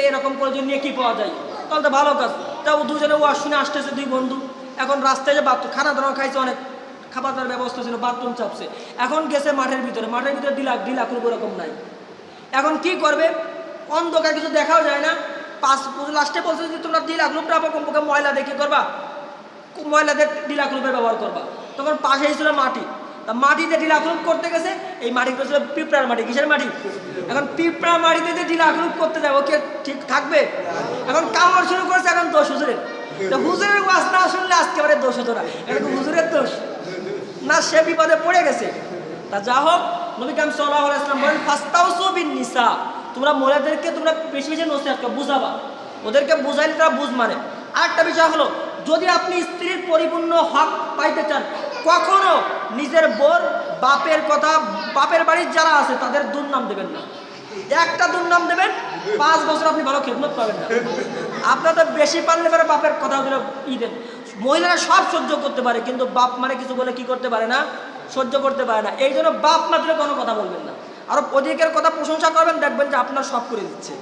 এরকম করে যদি নিয়ে কি পাওয়া যায় তাহলে তো ভালো কাজ। তাও দুজনে ওয়াজ শুনে আসতেছে দুই বন্ধু, এখন রাস্তায় যে বাথরুম খানা দানা খাইছে, অনেক খাবার দাবার ব্যবস্থা ছিল, বাথরুম চাপছে, এখন গেছে মাঠের ভিতরে ডিলা ক্লুব এরকম নাই। এখন কি করবে, অন্ধকার কিছু দেখাও যায় না, লাস্টে বলছে যে তোমরা ডিলা ক্লুবটা কমপক্ষে ময়লা দেখে করবা, ময়লাদের ডিলা ক্লুবের ব্যবহার করবা। তখন পাশেই ছিল মাটি, তা মাটিতে ডিলা ক্লুব করতে গেছে, এই মাটিগুলো ছিল পিঁপড়ার মাটি। কিসের মাটি? এখন পিঁপড়া মাটিতে যে ডিলা ক্লুব করতে যাবো কে ঠিক থাকবে? এখন কামড় শুরু করেছে, এখন দোষ হুজুরের। হুজুরের ওয়াজ না শুনলে আজকে বারে দোষ হতো না, এটা হুজুরের দোষ না, সে বিপদে পড়ে গেছে। তা যা হোক, নবী কারীম সাল্লাল্লাহু আলাইহি ওয়াসাল্লাম বলেন ফাস্তাউসু বিন নিসা, তোমরা মহিলাদেরকে তোমরা বেশি বেশি নসিহত করো, বুঝাবা, ওদেরকে বুঝাইলে তারা বুঝ মানে। আরেকটা বিষয় হলো, যদি আপনি স্ত্রীর পরিপূর্ণ হক পাইতে চান, কখনো নিজের বোর বাপের কথা, বাপের বাড়ির যারা আছে তাদের দুর্নাম দেবেন না। একটা দুর্নাম দেবেন, 5 বছর আপনি ভালো খেদমত পাবেন না। আপনার তো বেশি পারলে পরে বাপের কথা দেন। মহিলারা সব সহ্য করতে পারে, কিন্তু বাপ মানে কিছু বলে কি করতে পারে না, সহ্য করতে পারে না। এই জন্য বাপ মাত্র কোনো কথা বলবেন না, আরো অধিকের কথা প্রশংসা করবেন, দেখবেন যে আপনার সব করে দিচ্ছে।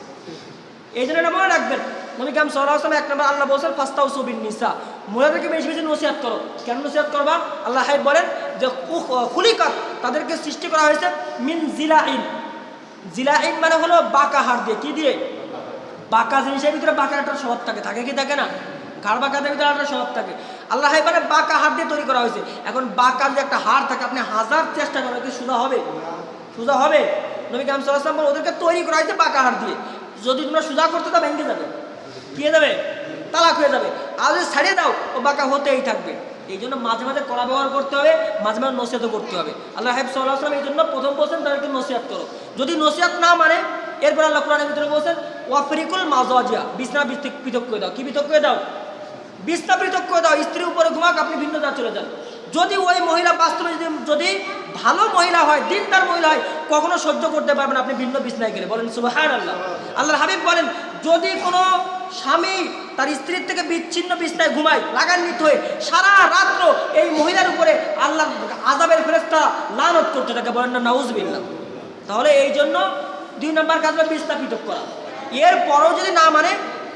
এই জন্য এটা মনে রাখবেন, নবী কারীম সাল্লাল্লাহু আলাইহি ওয়াসাল্লাম 1 নম্বর আল্লাহ বলেছেন ফাস্তাউসু বিন নিসা, মহিলাদেরকে বেশি বেশি নসিহত করো। কেন নসিহত করবা? আল্লাহ বলেন যে খুলিকাত, তাদেরকে সৃষ্টি করা হয়েছে মিন জিলাইন। জিলাইন মানে হলো বাঁকা হাড় দিয়ে। কি দিয়ে? বাঁকা জিনিসের ভিতরে বাঁকা একটা স্বভাব থাকে কি থাকে না? ঘাড় বাঁকাদের ভিতরে একটা স্বভাব থাকে। আল্লাহ বলে বাঁকা হাড় দিয়ে তৈরি করা হয়েছে। এখন বাঁকা যে একটা হাড় থাকে, আপনি হাজার চেষ্টা করেন কি সোজা হবে? সোজা হবে? নবী কারীম সাল্লাল্লাহু আলাইহি ওয়াসাল্লাম ওদেরকে তৈরি করা হয়েছে বাঁকা হাড় দিয়ে। যদি তোমরা সোজা করতে তা ভেঙে যাবে, কি হয়ে যাবে? তালাক হয়ে যাবে। আর যদি ছাড়িয়ে দাও ও বাঁকা হতেই থাকবে। এই জন্য মাঝে মাঝে কড়া ব্যবহার করতে হবে, মাঝে মাঝে নসিহত করতে হবে। আল্লাহ সাল্লাল্লাহু আলাইহি ওয়াসাল্লাম এই জন্য প্রথম বলছেন তাদেরকে নসিহত করো। যদি নসিহত না মানে, এরপর আল্লাহ কোরআনের ভিতরে বলছেন ওয়াফরিকুল মাজাজিয়া, বিছনা পৃথক করে দাও। কি পৃথক করে দাও? বিছনা পৃথক করে দাও। স্ত্রীর উপরে ঘুমাক, আপনি ভিন্ন জায়গায় চলে যান। যদি ওই মহিলা বাস্তবে যদি ভালো মহিলা হয়, দিনদার মহিলা হয়, কখনো সহ্য করতে পারবেন আপনি ভিন্ন বিছনায় গেলে। বলেন সুবহানাল্লাহ। আল্লাহর হাবিব বলেন যদি কোনো স্বামী তার স্ত্রীর থেকে বিচ্ছিন্ন বিছনায় ঘুমায় রাগান্বিত হয়ে, সারা রাত্র এই মহিলার উপরে আল্লাহ আযাবের ফেরেশতা লানত করতে থাকে। বলেন না নাউযুবিল্লাহ। তাহলে এই জন্য 2 নম্বর কাজ হবে বিছনা পৃথক করা। এরপরও যদি না মানে,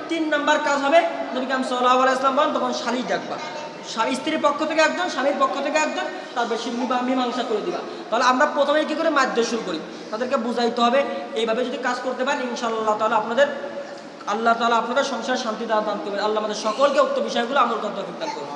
3 নম্বর কাজ হবে, নবী কারীম সাল্লাল্লাহু আলাইহি ওয়াসাল্লাম বলেন তখন শালিশ ডাকবা। স্ত্রীর পক্ষ থেকে একজন, স্বামীর পক্ষ থেকে একজন, তার বেশি মীমাংসা করে দিবা। তাহলে আমরা প্রথমেই কি করে মাধ্যে শুরু করি, তাদেরকে বুঝাইতে হবে। এইভাবে যদি কাজ করতে পারেন ইনশাআল্লাহ তাআলা আল্লাহ তাআলা আপনাদের সংসার শান্তি দান করবেন। আল্লাহ আমাদের সকলকে উক্ত বিষয়গুলো আমল করতে দান করুন।